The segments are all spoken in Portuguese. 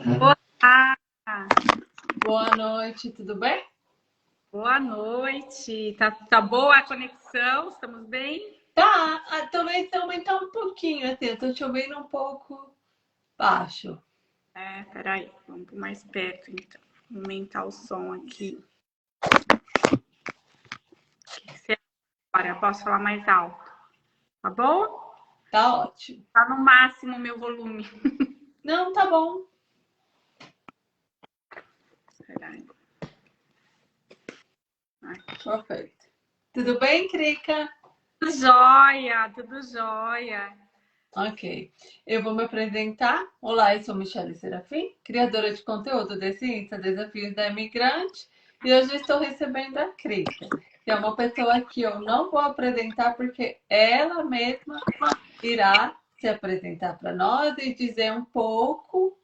Olá, Boa noite, tudo bem? boa noite. Tá boa a conexão? Estamos bem? Tá, talvez aumentar um pouquinho, assim, eu tô te ouvindo um pouco baixo. Peraí, vamos mais perto então. Vou aumentar o som aqui. Se agora eu posso falar mais alto, tá bom? Tá ótimo. Tá no máximo o meu volume. Não, tá bom. Peraí. Aqui. Perfeito. Tudo bem, Krika? Tudo jóia, tudo jóia. Ok. Eu vou me apresentar. Olá, eu sou Michele Serafim, criadora de conteúdo de Ciência Desafios da Imigrante, e hoje estou recebendo a Krika, que é uma pessoa que eu não vou apresentar porque ela mesma irá se apresentar para nós e dizer um pouco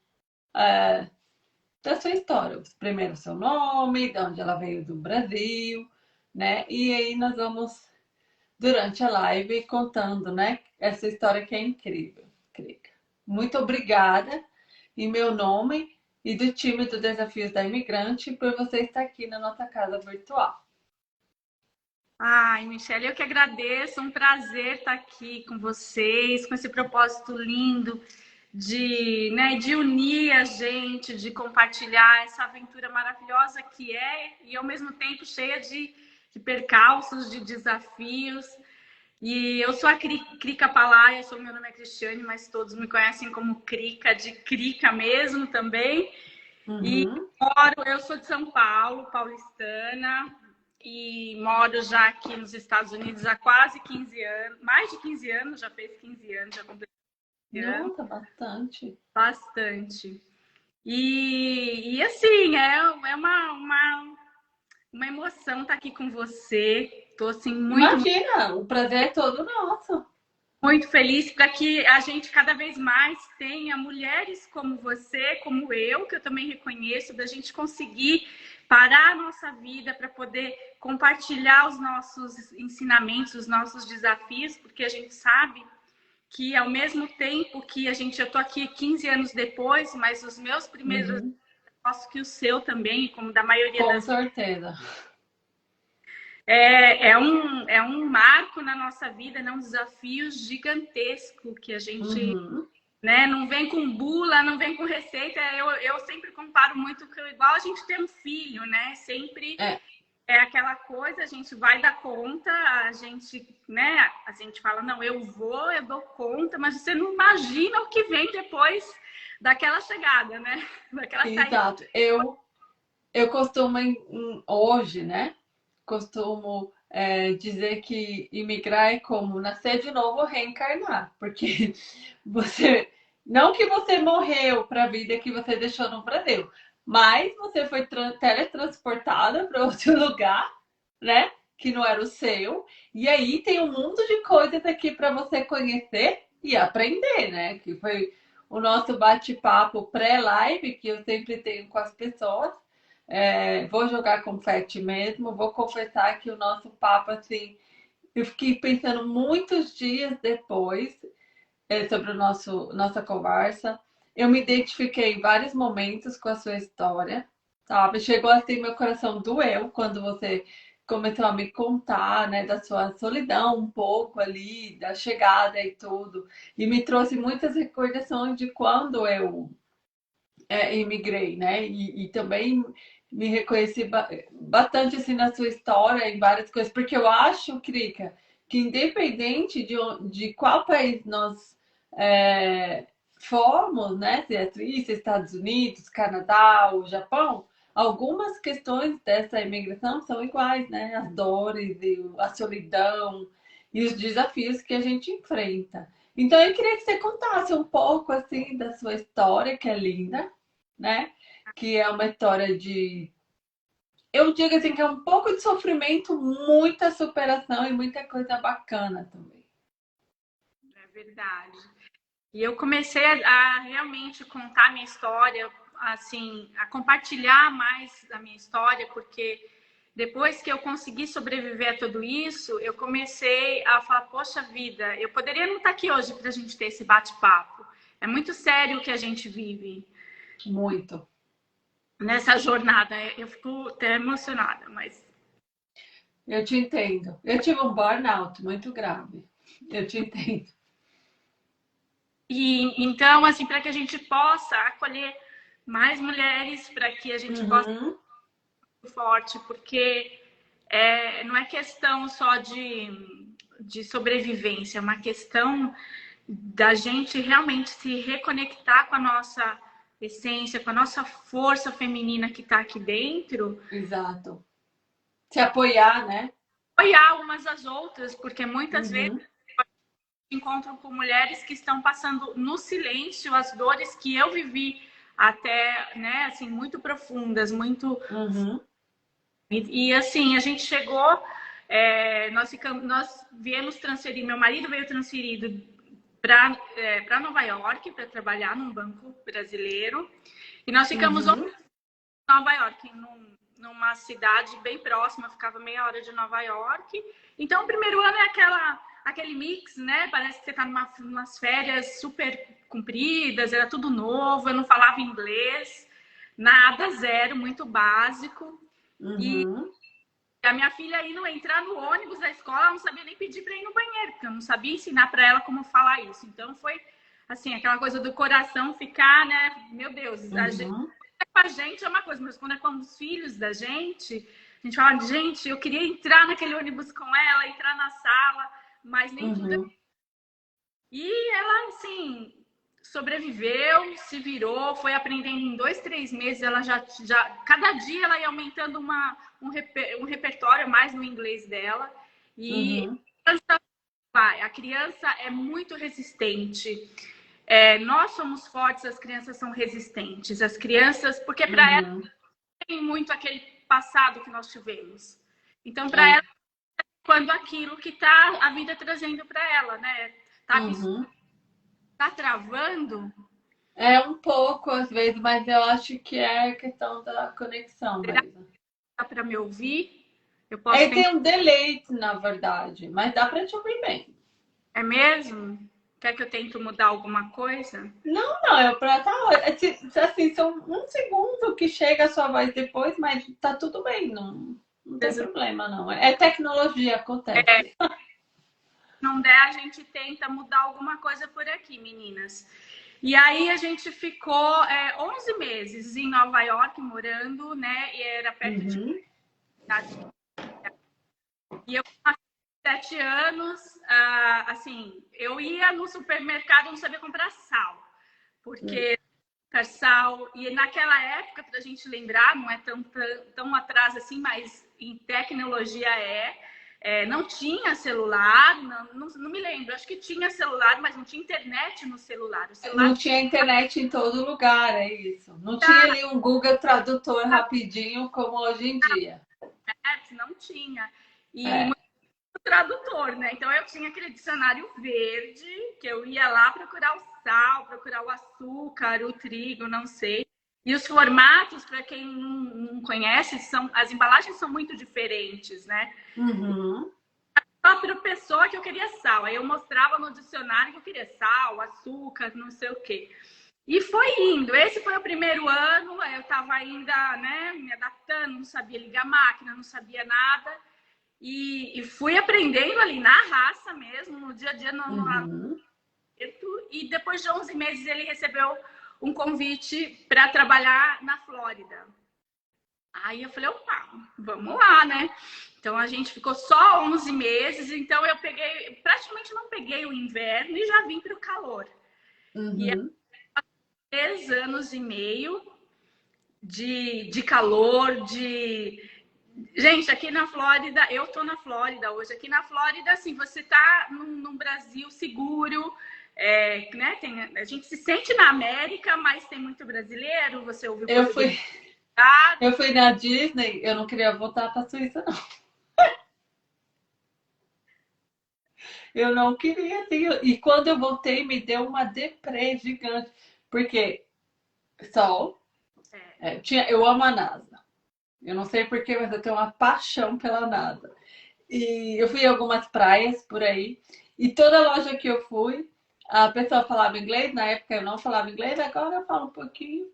da sua história. Primeiro, seu nome, de onde ela veio do Brasil, né? E aí nós vamos, durante a live, contando, né? Essa história que é incrível. Krika. Muito obrigada em meu nome e do time do Desafios da Imigrante por você estar aqui na nossa casa virtual. Ai, Michelle, eu que agradeço. Um prazer estar aqui com vocês, com esse propósito lindo de unir a gente, de compartilhar essa aventura maravilhosa que é e ao mesmo tempo cheia de percalços, de desafios. E eu sou a Krika Palaia, meu nome é Cristiane, mas todos me conhecem como Krika, de Krika mesmo também. E Uhum. eu sou de São Paulo, paulistana, e moro já aqui nos Estados Unidos há quase 15 anos, mais de 15 anos, já fez 15 anos, já completei 15 anos, Nossa, bastante. bastante. E assim, é uma emoção estar aqui com você. Estou assim, Imagina, o prazer é todo nosso. muito feliz para que a gente cada vez mais tenha mulheres como você, como eu, que eu também reconheço, da gente conseguir parar a nossa vida para poder compartilhar os nossos ensinamentos, os nossos desafios, porque a gente sabe que ao mesmo tempo que eu estou aqui 15 anos depois, mas os meus primeiros, Uhum. posso que o seu também, como da maioria Com das certeza. é um marco na nossa vida, né? Um desafio gigantesco que a gente, Uhum. né? Não vem com bula, não vem com receita. Eu sempre comparo muito que igual a gente ter um filho, né? Sempre É, é aquela coisa, a gente vai dar conta, a gente, né? A gente fala, não, eu dou conta, mas você não imagina o que vem depois daquela chegada, né? Daquela saída. exato. Eu costumo, hoje, né? Costumo dizer que imigrar é como nascer de novo ou reencarnar, porque você, não que você morreu para a vida que você deixou no Brasil, mas você foi teletransportada para outro lugar, né? Que não era o seu, e aí tem um mundo de coisas aqui para você conhecer e aprender, né? Que foi o nosso bate-papo pré-live que eu sempre tenho com as pessoas. Vou jogar confete mesmo, vou confessar que o nosso papo, assim, eu fiquei pensando muitos dias depois sobre nossa conversa. Eu me identifiquei em vários momentos com a sua história, sabe? Chegou assim, meu coração doeu quando você começou a me contar, né, da sua solidão um pouco ali, da chegada e tudo. E me trouxe muitas recordações de quando eu imigrei, né? E também me reconheci bastante assim na sua história em várias coisas, porque eu acho, Krika, que independente de qual país nós fomos, né? Se é Suíça, Estados Unidos, Canadá ou Japão, algumas questões dessa imigração são iguais, né? As dores e a solidão e os desafios que a gente enfrenta. Então eu queria que você contasse um pouco assim da sua história, que é linda, né? Que é uma história de. Eu digo assim que é um pouco de sofrimento, muita superação e muita coisa bacana também. É verdade. E eu comecei a realmente contar minha história, assim, a compartilhar mais da minha história, porque depois que eu consegui sobreviver a tudo isso, eu comecei a falar, poxa vida, eu poderia não estar aqui hoje para a gente ter esse bate-papo. É muito sério o que a gente vive. Muito. nessa jornada. Eu fico até emocionada, mas Eu te entendo. Eu tive um burnout muito grave. Eu te entendo. e então assim para que a gente possa acolher mais mulheres, para que a gente possa Uhum, ser forte, porque não é questão só de sobrevivência, é uma questão da gente realmente se reconectar com a nossa essência, com a nossa força feminina que está aqui dentro, exato. Se apoiar, né? apoiar umas às outras, porque muitas vezes Uhum, encontro com mulheres que estão passando no silêncio as dores que eu vivi até, né, assim, muito profundas, muito uhum, assim a gente chegou, nós viemos transferir, meu marido veio transferido para Nova York para trabalhar num banco brasileiro e nós ficamos em uhum, Nova York, numa cidade bem próxima, ficava meia hora de Nova York. Então, o primeiro ano é aquele mix, né? Parece que você está umas férias super compridas, era tudo novo, eu não falava inglês, nada, zero, muito básico. E uhum. a minha filha indo entrar no ônibus da escola, ela não sabia nem pedir para ir no banheiro, porque eu não sabia ensinar para ela como falar isso. Então, foi assim, aquela coisa do coração ficar, né? Meu Deus, Uhum, com a gente é uma coisa, mas quando é com os filhos da gente, a gente fala, gente, eu queria entrar naquele ônibus com ela, entrar na sala, mas nem tudo. uhum. E ela, assim, sobreviveu, se virou, foi aprendendo em 2, 3 meses. Ela cada dia ela ia aumentando um repertório mais no inglês dela. E Uhum, a criança é muito resistente. Nós somos fortes, as crianças são resistentes. As crianças, porque para elas uhum. tem muito aquele passado que nós tivemos. Então, para ela, É. quando aquilo que tá a vida trazendo para ela, né? Tá, Uhum. tá travando, É um pouco às vezes, mas eu acho que é questão da conexão será que mesmo. dá para me ouvir? Eu posso É, tentar. tem um delay, na verdade, mas dá pra te ouvir bem. É mesmo? Quer que eu tente mudar alguma coisa? Não, não, é pra tá, assim, são um segundo que chega a sua voz depois, mas tá tudo bem, não, não tem problema, não. É tecnologia, acontece. Não der, a gente tenta mudar alguma coisa por aqui, meninas. E aí a gente ficou 11 meses em Nova York morando, né? E era perto de Uhum, cidade. E eu com 7 anos, assim, eu ia no supermercado e não sabia comprar sal, porque sal, e naquela época, para a gente lembrar, não é tão atrás assim, mas em tecnologia não tinha celular, não me lembro, acho que tinha celular, mas não tinha internet no celular. O celular não tinha internet em todo lugar, é isso. Não tinha ali um Google Tradutor rapidinho como hoje em dia. não tinha. E É. muito tradutor, né? Então eu tinha aquele dicionário verde, que eu ia lá procurar o sal, procurar o açúcar, o trigo, não sei. E os formatos, para quem não conhece, as embalagens são muito diferentes, né? Uhum. A própria pessoa que eu queria sal. Aí eu mostrava no dicionário que eu queria sal, açúcar, não sei o quê. E foi indo. Esse foi o primeiro ano. Eu estava ainda, né, me adaptando, não sabia ligar máquina, não sabia nada. E fui aprendendo ali na raça mesmo, no dia a dia, no Uhum. e depois de 11 meses ele recebeu um convite para trabalhar na Flórida. Aí eu falei, opa, vamos lá, né? Então a gente ficou só 11 meses, então eu praticamente não peguei o inverno e já vim para o calor. E é Uhum. 3 anos e meio de calor, Gente, aqui na Flórida, eu tô na Flórida hoje. Aqui na Flórida, assim, você tá num Brasil seguro, né? A gente se sente na América, mas tem muito brasileiro, você ouve o Eu português. fui, eu fui na Disney, eu não queria voltar para a Suíça, não. Eu não queria, assim, e quando eu voltei, me deu uma deprê gigante, porque sol, eu amo a NASA. Eu não sei porquê, mas eu tenho uma paixão pela NASA. E eu fui em algumas praias por aí, e toda loja que eu fui, a pessoa falava inglês, na época eu não falava inglês, agora eu falo um pouquinho.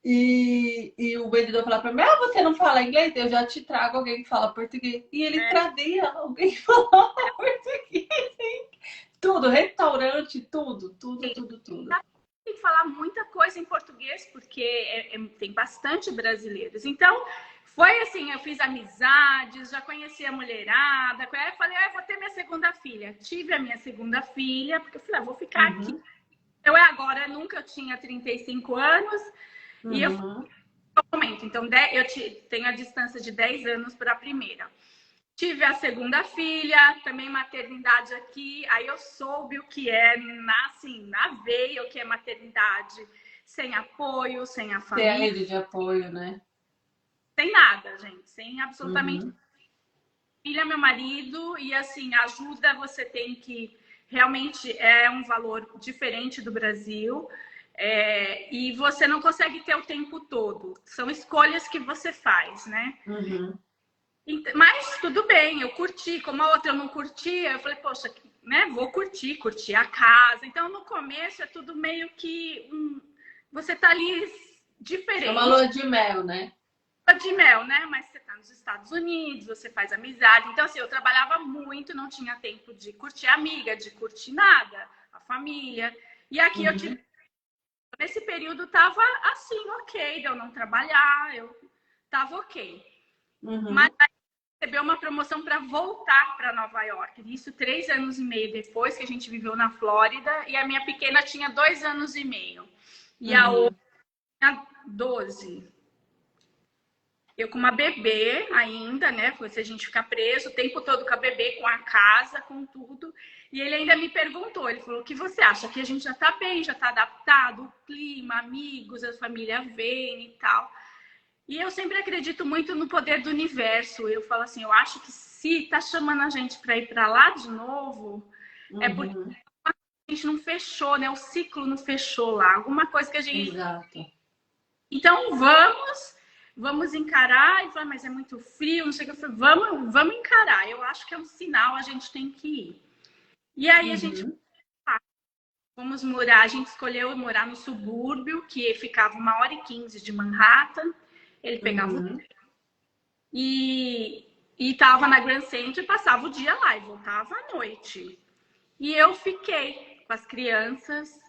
E o vendedor falava pra mim, ah, você não fala inglês? Eu já te trago alguém que fala português. E ele trazia alguém que falava português. Tudo, restaurante, tudo, tudo, tudo, tudo. Tem que falar muita coisa em português, porque tem bastante brasileiros. Então, foi assim, eu fiz amizades, já conheci a mulherada. Aí eu falei, eu vou ter minha segunda filha. Tive a minha segunda filha, porque eu falei, vou ficar aqui. Eu agora, nunca eu tinha 35 anos. E eu momento. Então, eu tenho a distância de 10 anos para a primeira. Tive a segunda filha, também maternidade aqui. Aí eu soube o que é, assim, na veia, o que é maternidade sem apoio, sem a família. Sem a rede de apoio, né? Sem nada, gente. Sem absolutamente filha, meu marido. E, assim, ajuda você tem que... Realmente é um valor diferente do Brasil. E você não consegue ter o tempo todo. São escolhas que você faz, né? Mas tudo bem, eu curti. Como a outra eu não curtia, eu falei, poxa, né? Vou curtir a casa. Então, no começo é tudo meio que... você tá ali diferente. É uma lua de mel, né? Lua de mel, né? Mas você tá nos Estados Unidos, você faz amizade. Então, assim, eu trabalhava muito, não tinha tempo de curtir a amiga, de curtir nada, a família. E aqui eu tive... Nesse período tava assim, ok, de eu não trabalhar, eu tava ok. Mas aí recebeu uma promoção para voltar para Nova York. Isso 3 anos e meio depois que a gente viveu na Flórida. E a minha pequena tinha 2 anos e meio. E a outra tinha 12. Eu com uma bebê ainda, né? Porque a gente fica preso o tempo todo com a bebê, com a casa, com tudo. E ele ainda me perguntou, ele falou, o que você acha? Que a gente já tá bem, já tá adaptado, o clima, amigos, a família vem e tal. E eu sempre acredito muito no poder do universo. Eu falo assim, eu acho que se tá chamando a gente para ir para lá de novo, é porque a gente não fechou, né? O ciclo não fechou lá. Alguma coisa que a gente... Exato. Então, vamos encarar. E falei, mas é muito frio, não sei o que. Eu falei, vamos encarar. Eu acho que é um sinal, a gente tem que ir. E aí a gente... Vamos morar, a gente escolheu morar no subúrbio, que ficava 1h15 de Manhattan. Ele pegava e tava na Grand Central e passava o dia lá e voltava à noite. E eu fiquei com as crianças.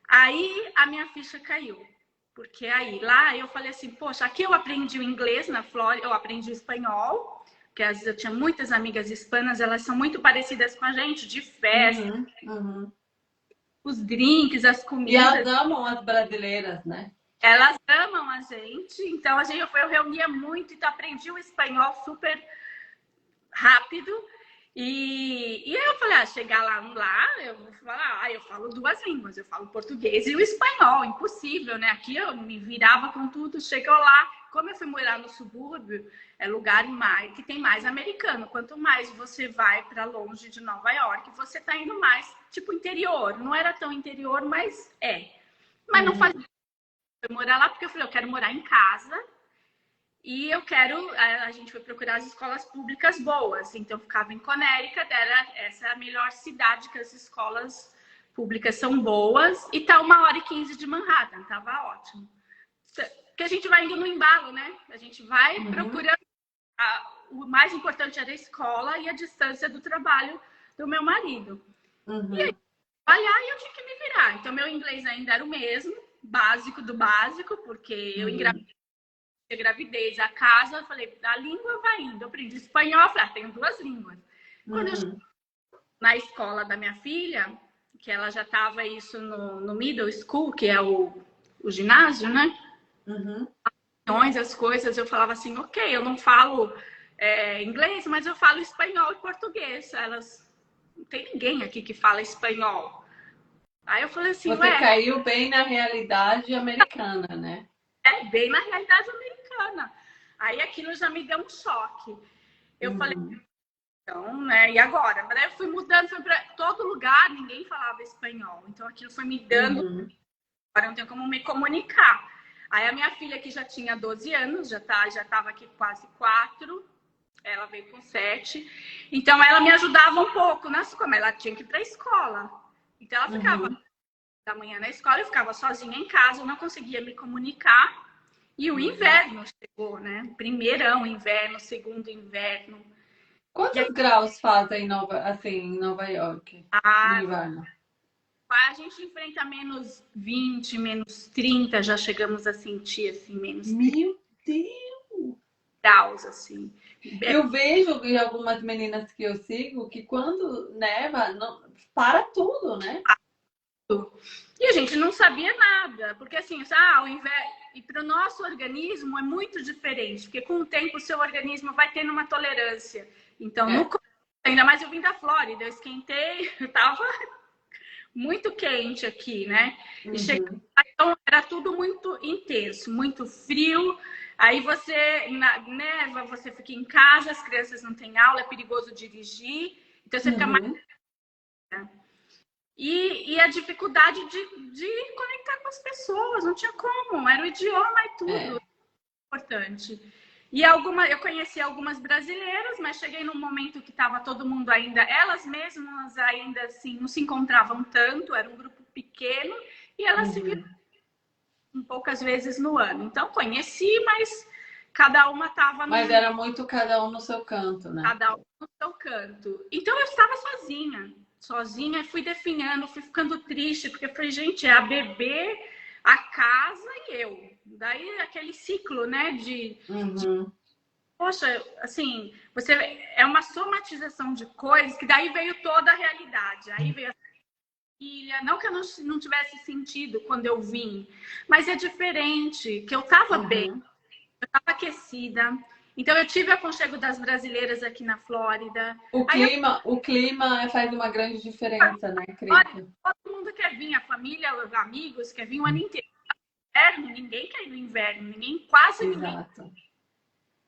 Aí a minha ficha caiu. Porque aí lá eu falei assim, poxa, aqui eu aprendi o inglês na Flórida, eu aprendi o espanhol, porque às vezes eu tinha muitas amigas hispanas, elas são muito parecidas com a gente, de festa. Os drinks, as comidas. E elas amam as brasileiras, né? Elas amam a gente. Então, eu reunia muito, então aprendi o espanhol super rápido. E aí eu falei, chegar lá, eu vou falar, eu falo 2 línguas, eu falo português e o espanhol, impossível, né? Aqui eu me virava com tudo, chegou lá, como eu fui morar no subúrbio, é lugar que tem mais americano. Quanto mais você vai para longe de Nova York, você tá indo mais, tipo, interior. Não era tão interior, mas é. Mas não fazia morar lá porque eu falei, eu quero morar em casa. E eu quero, a gente foi procurar as escolas públicas boas. Então, eu ficava em Connecticut, essa é a melhor cidade que as escolas públicas são boas. E tá 1h15 de Manhattan, tava ótimo. Porque a gente vai indo no embalo, né? A gente vai procurando. O mais importante era a escola e a distância do trabalho do meu marido. E aí, trabalhar e eu tinha que me virar. Então, meu inglês ainda era o mesmo, básico do básico, porque eu engravidei. A gravidez, a casa, eu falei, a língua vai indo. Eu aprendi espanhol, eu falei, tenho 2 línguas. Quando eu cheguei na escola da minha filha, que ela já estava isso no middle school, que é o ginásio, né? As coisas, eu falava assim, ok, eu não falo inglês, mas eu falo espanhol e português. Elas, não tem ninguém aqui que fala espanhol. Aí eu falei assim, você caiu bem na realidade americana, né? Bem na realidade americana. Aí aquilo já me deu um choque. Eu falei, então, né? E agora? Mas eu fui mudando, fui para todo lugar, ninguém falava espanhol. Então aquilo foi me dando. Agora eu não tenho como me comunicar. Aí a minha filha, que já tinha 12 anos, já estava aqui quase 4, ela veio com 7. Então ela me ajudava um pouco nas coisas, ela tinha que ir para a escola. Então ela ficava da manhã na escola, eu ficava sozinha em casa, eu não conseguia me comunicar. E o inverno chegou, né? Primeirão inverno, segundo inverno. Quantos graus faz em Nova York, no A, inverno? a gente enfrenta menos 20, menos 30, já chegamos a sentir assim, menos 30 Meu Deus! graus, assim. Eu vejo em algumas meninas que eu sigo que quando neva, não, para tudo, né? E a gente não sabia nada, porque assim, o inverno, e para o nosso organismo é muito diferente, porque com o tempo o seu organismo vai tendo uma tolerância. Então, É. ainda mais eu vim da Flórida, eu esquentei, eu tava muito quente aqui, né? E Uhum. então era tudo muito intenso, muito frio. Aí você neva, você fica em casa, as crianças não têm aula, é perigoso dirigir, então você fica mais. Uhum. E a dificuldade de conectar com as pessoas, não tinha como, era o idioma e tudo É. importante. E eu conheci algumas brasileiras, mas cheguei num momento que estava todo mundo ainda, elas mesmas ainda assim, não se encontravam tanto, era um grupo pequeno, e elas se viam Uhum. poucas vezes no ano. Então, conheci, mas cada uma estava Mas era muito cada um no seu canto, né? cada um no seu canto. Então, eu estava sozinha, fui definhando, fui ficando triste, porque eu falei, gente, é a bebê, a casa e eu. Daí, aquele ciclo, né, Uhum. poxa, assim, você é uma somatização de coisas que daí veio toda a realidade. Aí veio a filha, não que eu não tivesse sentido quando eu vim, mas é diferente, que eu estava bem, Uhum. estava aquecida. Então eu tive o aconchego das brasileiras aqui na Flórida. Aí O clima faz uma grande diferença, né, agora Cristo? todo mundo quer vir, a família, os amigos quer vir o ano inteiro. Inverno, ninguém quer ir no inverno, ninguém quase ninguém Exato.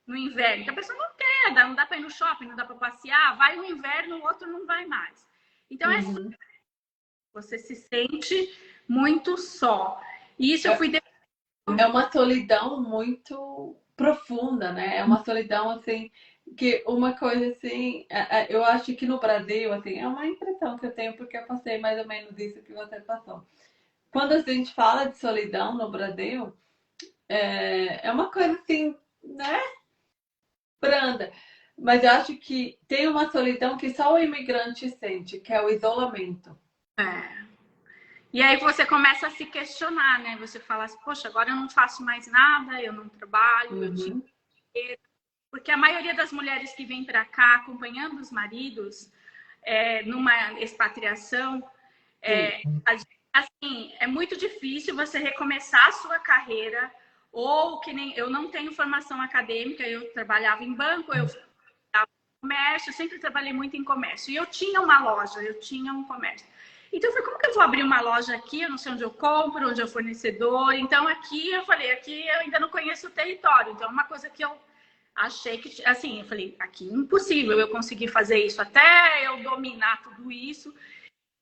no inverno, que a pessoa não quer, não dá para ir no shopping, não dá para passear, vai no inverno, o outro não vai mais. Então é Uhum. você se sente muito só. E isso eu É, fui é uma solidão muito profunda, né? É uma solidão assim que uma coisa assim, eu acho que no Brasil assim, é uma impressão que eu tenho porque eu passei mais ou menos isso que você passou. Quando a gente fala de solidão no Brasil, é uma coisa assim, né? Branda. Mas eu acho que tem uma solidão que só o imigrante sente, que é o isolamento. é. E aí você começa a se questionar, né? Você fala assim, poxa, agora eu não faço mais nada, eu não trabalho, eu tinha. Uhum. Porque a maioria das mulheres que vem para cá acompanhando os maridos numa expatriação, Sim. assim, é muito difícil você recomeçar a sua carreira, ou que nem eu não tenho formação acadêmica, eu trabalhava em banco, eu trabalhava em comércio, eu sempre trabalhei muito em comércio. E eu tinha uma loja, eu tinha um comércio. Então eu falei, como que eu vou abrir uma loja aqui? Eu não sei onde eu compro, onde é o fornecedor. Então aqui eu falei, aqui eu ainda não conheço o território. Então é uma coisa que eu achei que, assim, eu falei, aqui é impossível eu conseguir fazer isso até eu dominar tudo isso.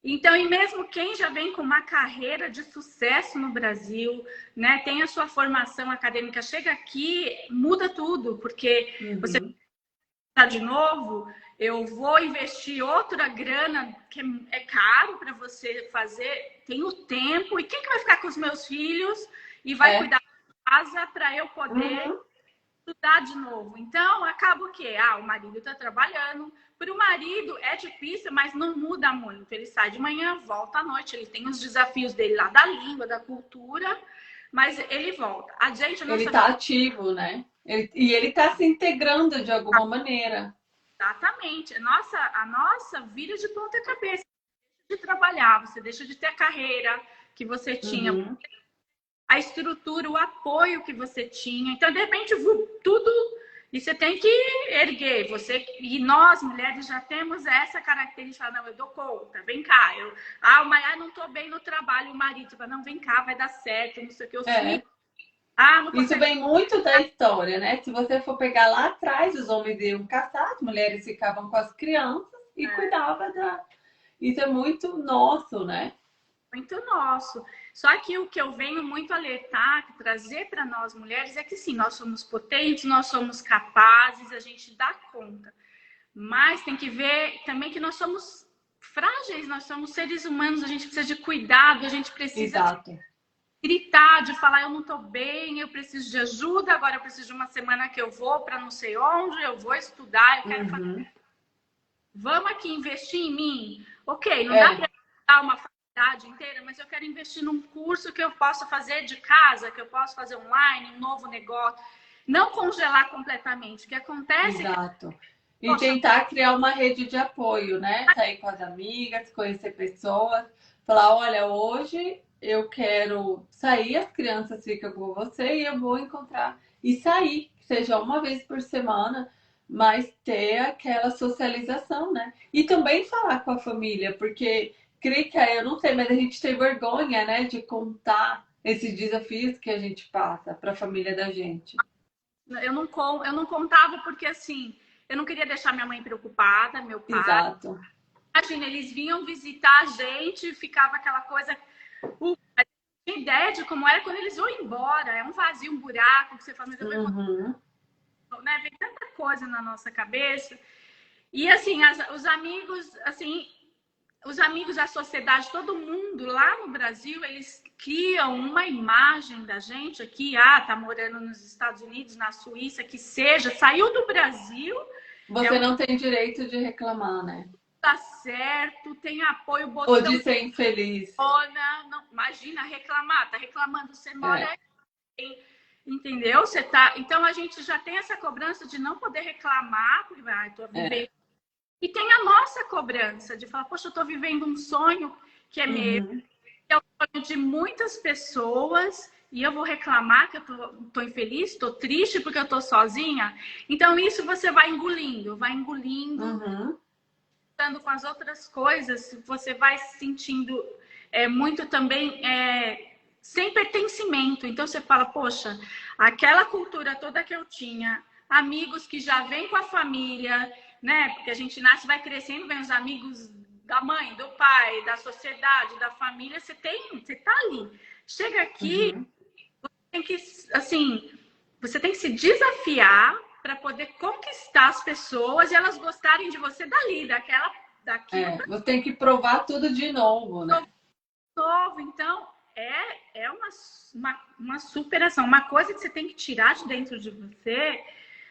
Então, e mesmo quem já vem com uma carreira de sucesso no Brasil, né, tem a sua formação acadêmica, chega aqui, muda tudo, porque você Uhum. está de novo, eu vou investir outra grana que é caro para você fazer, tem o tempo, e quem que vai ficar com os meus filhos e vai É. cuidar da casa para eu poder Uhum. estudar de novo. Então, acaba o quê? O marido está trabalhando. Para o marido é difícil, mas não muda muito. Ele sai de manhã, volta à noite. Ele tem os desafios dele lá da língua, da cultura, mas ele volta. A gente, a Ele nossa está vida, ativo, né? E ele está se integrando de alguma maneira. exatamente. A nossa vida de ponta cabeça. Você deixa de trabalhar, você deixa de ter a carreira que você tinha, Uhum. a estrutura, o apoio que você tinha. Então, de repente, tudo. E você tem que erguer. E nós, mulheres, já temos essa característica. Não, eu dou conta, vem cá. Mas não estou bem no trabalho. O marido fala, não, vem cá, vai dar certo, não sei o que, os filhos. É. Não Isso consegue. vem muito da história, né? Se você for pegar lá atrás, os homens iam caçar, as mulheres ficavam com as crianças e cuidavam da. Isso é muito nosso, né? Muito nosso. Só que o que eu venho muito alertar, trazer para nós mulheres é que sim, nós somos potentes, nós somos capazes, a gente dá conta. Mas tem que ver também que nós somos frágeis, nós somos seres humanos, a gente precisa de cuidado, a gente precisa Exato. gritar, de falar eu não tô bem, eu preciso de ajuda, agora eu preciso de uma semana que eu vou para não sei onde, eu vou estudar, eu quero fazer. Vamos aqui investir em mim? Ok, não dá para dar uma faculdade inteira, mas eu quero investir num curso que eu possa fazer de casa, que eu possa fazer online, um novo negócio. Não congelar completamente. O que acontece Exato. é que, E poxa, tentar criar uma rede de apoio, né? Sair com as amigas, conhecer pessoas, falar, olha, hoje eu quero sair, as crianças ficam com você e eu vou encontrar e sair, que seja uma vez por semana, mas ter aquela socialização, né? E também falar com a família, porque Crica, eu não sei, mas a gente tem vergonha, né, de contar esses desafios que a gente passa para a família da gente. eu não contava porque, assim, eu não queria deixar minha mãe preocupada, meu pai. Exato. Imagina, eles vinham visitar a gente, ficava aquela coisa. A gente tem ideia de como era quando eles vão embora. É um vazio, um buraco que você fala, mas eu vou, Uhum. né? Vem tanta coisa na nossa cabeça. E assim, os amigos, assim, os amigos da sociedade, todo mundo lá no Brasil, eles criam uma imagem da gente aqui, tá morando nos Estados Unidos, na Suíça, que seja, saiu do Brasil, Você não tem direito de reclamar, né? tá certo, tem apoio, Ou de botão, ser infeliz. não, imagina reclamar, tá reclamando, você mora É, aí, entendeu? Você tá, então a gente já tem essa cobrança de não poder reclamar, porque tô é. vivendo. E tem a nossa cobrança de falar, poxa, eu tô vivendo um sonho que é meu, Uhum. que é o sonho de muitas pessoas, e eu vou reclamar que eu tô infeliz, tô triste porque eu tô sozinha. Então, isso você vai engolindo, Uhum. estando com as outras coisas, você vai se sentindo muito também sem pertencimento. Então, você fala, poxa, aquela cultura toda que eu tinha, amigos que já vêm com a família, né? Porque a gente nasce, vai crescendo, vem os amigos da mãe, do pai, da sociedade, da família, você tá ali. Chega aqui, Uhum. tem que, assim, você tem que se desafiar para poder conquistar as pessoas e elas gostarem de você dali, daquilo É, você tem que provar tudo de novo, né? novo. Então, é uma superação, uma coisa que você tem que tirar de dentro de você,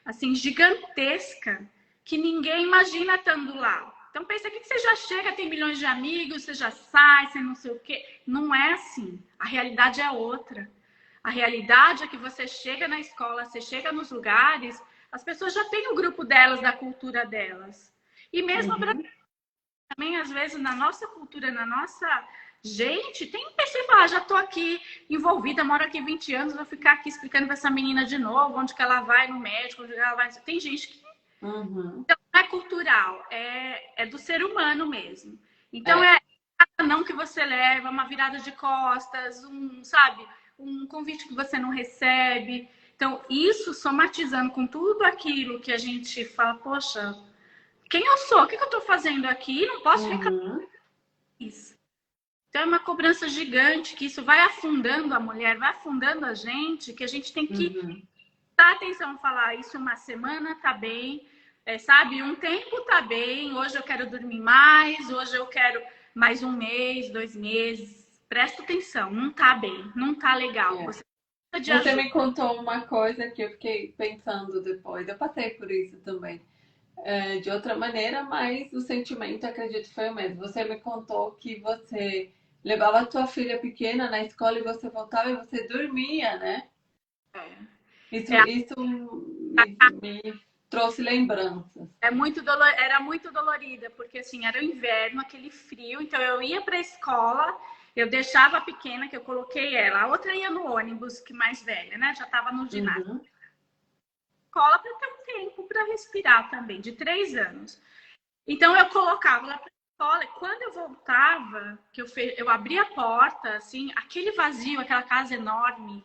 assim, gigantesca, que ninguém imagina estando lá. Então, pensa que você já chega, tem milhões de amigos, você já sai, você não sei o quê. Não é assim. A realidade é outra. A realidade é que você chega na escola, você chega nos lugares, as pessoas já têm o grupo delas, da cultura delas. E mesmo Uhum. também, às vezes, na nossa cultura, na nossa gente, tem pessoa que fala, já estou aqui envolvida, moro aqui 20 anos, vou ficar aqui explicando para essa menina de novo, onde que ela vai no médico, onde ela vai. Tem gente que Uhum. não é cultural, é do ser humano mesmo. Então, É. não que você leva, uma virada de costas, sabe, um convite que você não recebe. Então, isso somatizando com tudo aquilo que a gente fala, poxa, quem eu sou? O que eu estou fazendo aqui? Não posso reclamar Uhum. disso. Então, é uma cobrança gigante, que isso vai afundando a mulher, vai afundando a gente, que a gente tem que Uhum. dar atenção, falar isso uma semana tá bem, sabe? Um tempo tá bem, hoje eu quero dormir mais, hoje eu quero mais um mês, 2 meses. Presta atenção, não tá bem, não tá legal. É. Você precisa de Você ajuda. me contou uma coisa que eu fiquei pensando depois. Eu passei por isso também. É, de outra maneira, mas o sentimento, acredito, foi o mesmo. Você me contou que você levava a tua filha pequena na escola e você voltava e você dormia, né? É, Isso me trouxe lembranças. era muito dolorida, porque assim, era o inverno, aquele frio, então eu ia para a escola, eu deixava a pequena, que eu coloquei ela, a outra ia no ônibus, que mais velha, né? Já estava no ginásio. Uhum. Escola para ter um tempo para respirar também, de 3 anos. Então eu colocava lá para escola, e quando eu voltava, eu abria a porta, assim, aquele vazio, aquela casa enorme,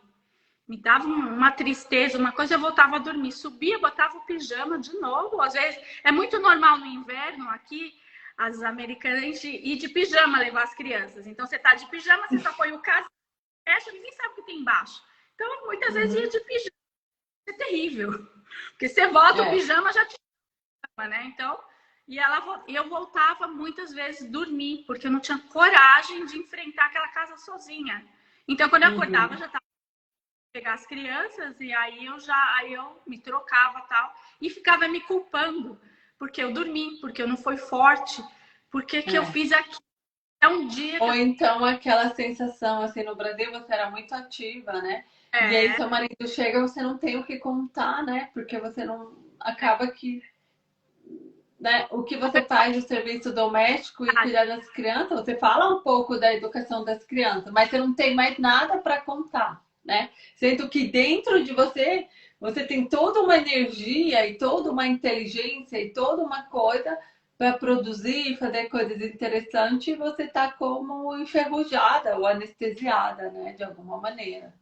me dava uma tristeza, uma coisa, eu voltava a dormir, subia, botava o pijama de novo. Às vezes é muito normal no inverno aqui, as americanas ir de pijama levar as crianças. Então você tá de pijama, você só põe o casaco, fecha, ninguém sabe o que tem embaixo. Então muitas vezes ia Uhum. de pijama, é terrível, porque você volta o É. pijama já te chama, né? Então eu voltava muitas vezes dormir, porque eu não tinha coragem de enfrentar aquela casa sozinha. Então, quando eu acordava, eu Uhum. já estava pegar as crianças e aí eu me trocava tal e ficava me culpando porque eu dormi, porque eu não fui forte, porque que eu É. fiz aqui. É um dia que Ou eu então aquela sensação, assim, no Brasil você era muito ativa, né? E aí é, seu marido chega e você não tem o que contar, né? Porque você não acaba que, né, o que você faz o serviço doméstico e cuidar das crianças, você fala um pouco da educação das crianças, mas você não tem mais nada para contar, né? Sendo que dentro de você, você tem toda uma energia e toda uma inteligência e toda uma coisa para produzir, fazer coisas interessantes, e você tá como enferrujada ou anestesiada, né, de alguma maneira.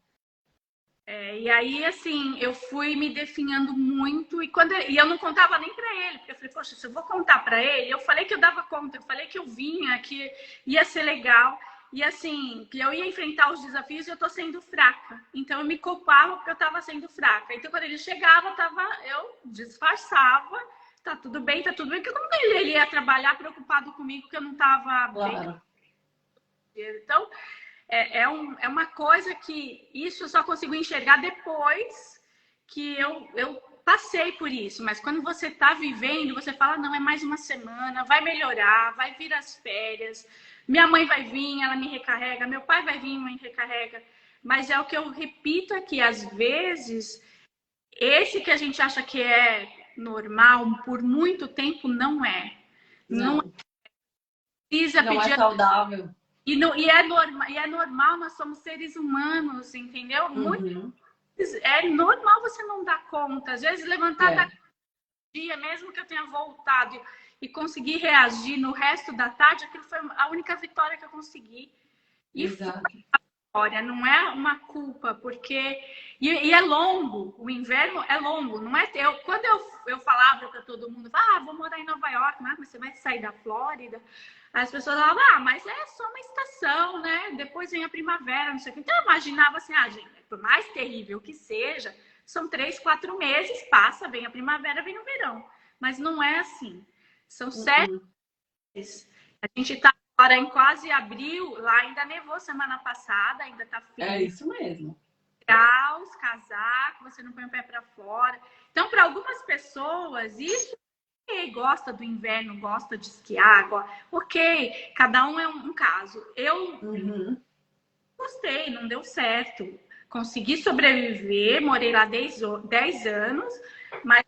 e aí, assim, eu fui me definhando muito e eu não contava nem para ele, porque eu falei, poxa, se eu vou contar para ele, eu falei que eu dava conta, eu falei que eu vinha, que ia ser legal, e assim, que eu ia enfrentar os desafios e eu tô sendo fraca. Então eu me culpava porque eu tava sendo fraca. Então quando ele chegava, eu disfarçava, tá tudo bem, porque como ele ia trabalhar preocupado comigo que eu não tava bem. Claro. Então, é uma coisa que isso eu só consigo enxergar depois que eu passei por isso. Mas quando você está vivendo, você fala, não, é mais uma semana, vai melhorar, vai vir as férias, minha mãe vai vir, ela me recarrega, meu pai vai vir, me recarrega. Mas é o que eu repito aqui, às vezes, esse que a gente acha que é normal, por muito tempo não é. Não Não, precisa não é pedir. saudável. E é normal, nós somos seres humanos, entendeu? Muito, Uhum. é normal você não dar conta. Às vezes, levantar da É, dia, mesmo que eu tenha voltado e conseguir reagir no resto da tarde, aquilo foi a única vitória que eu consegui. E foi exato. vitória, não é uma culpa, porque. E é longo, o inverno é longo, não é? Quando eu falava para todo mundo, vou morar em Nova York, mas você vai sair da Flórida. As pessoas falavam, mas é só uma estação, né? Depois vem a primavera, não sei o quê. Então eu imaginava assim, gente, por mais terrível que seja, são 3, 4 meses, passa, vem a primavera, vem o verão. Mas não é assim. São 7 Uhum. meses. A gente está agora em quase abril, lá ainda nevou semana passada, ainda está É frio. isso mesmo. Graus, casaco, você não põe o pé para fora. Então, para algumas pessoas, isso gosta do inverno, gosta de esquiar, ok, cada um é um caso. Eu Uhum. gostei, não deu certo. Consegui sobreviver, morei lá 10 anos, mas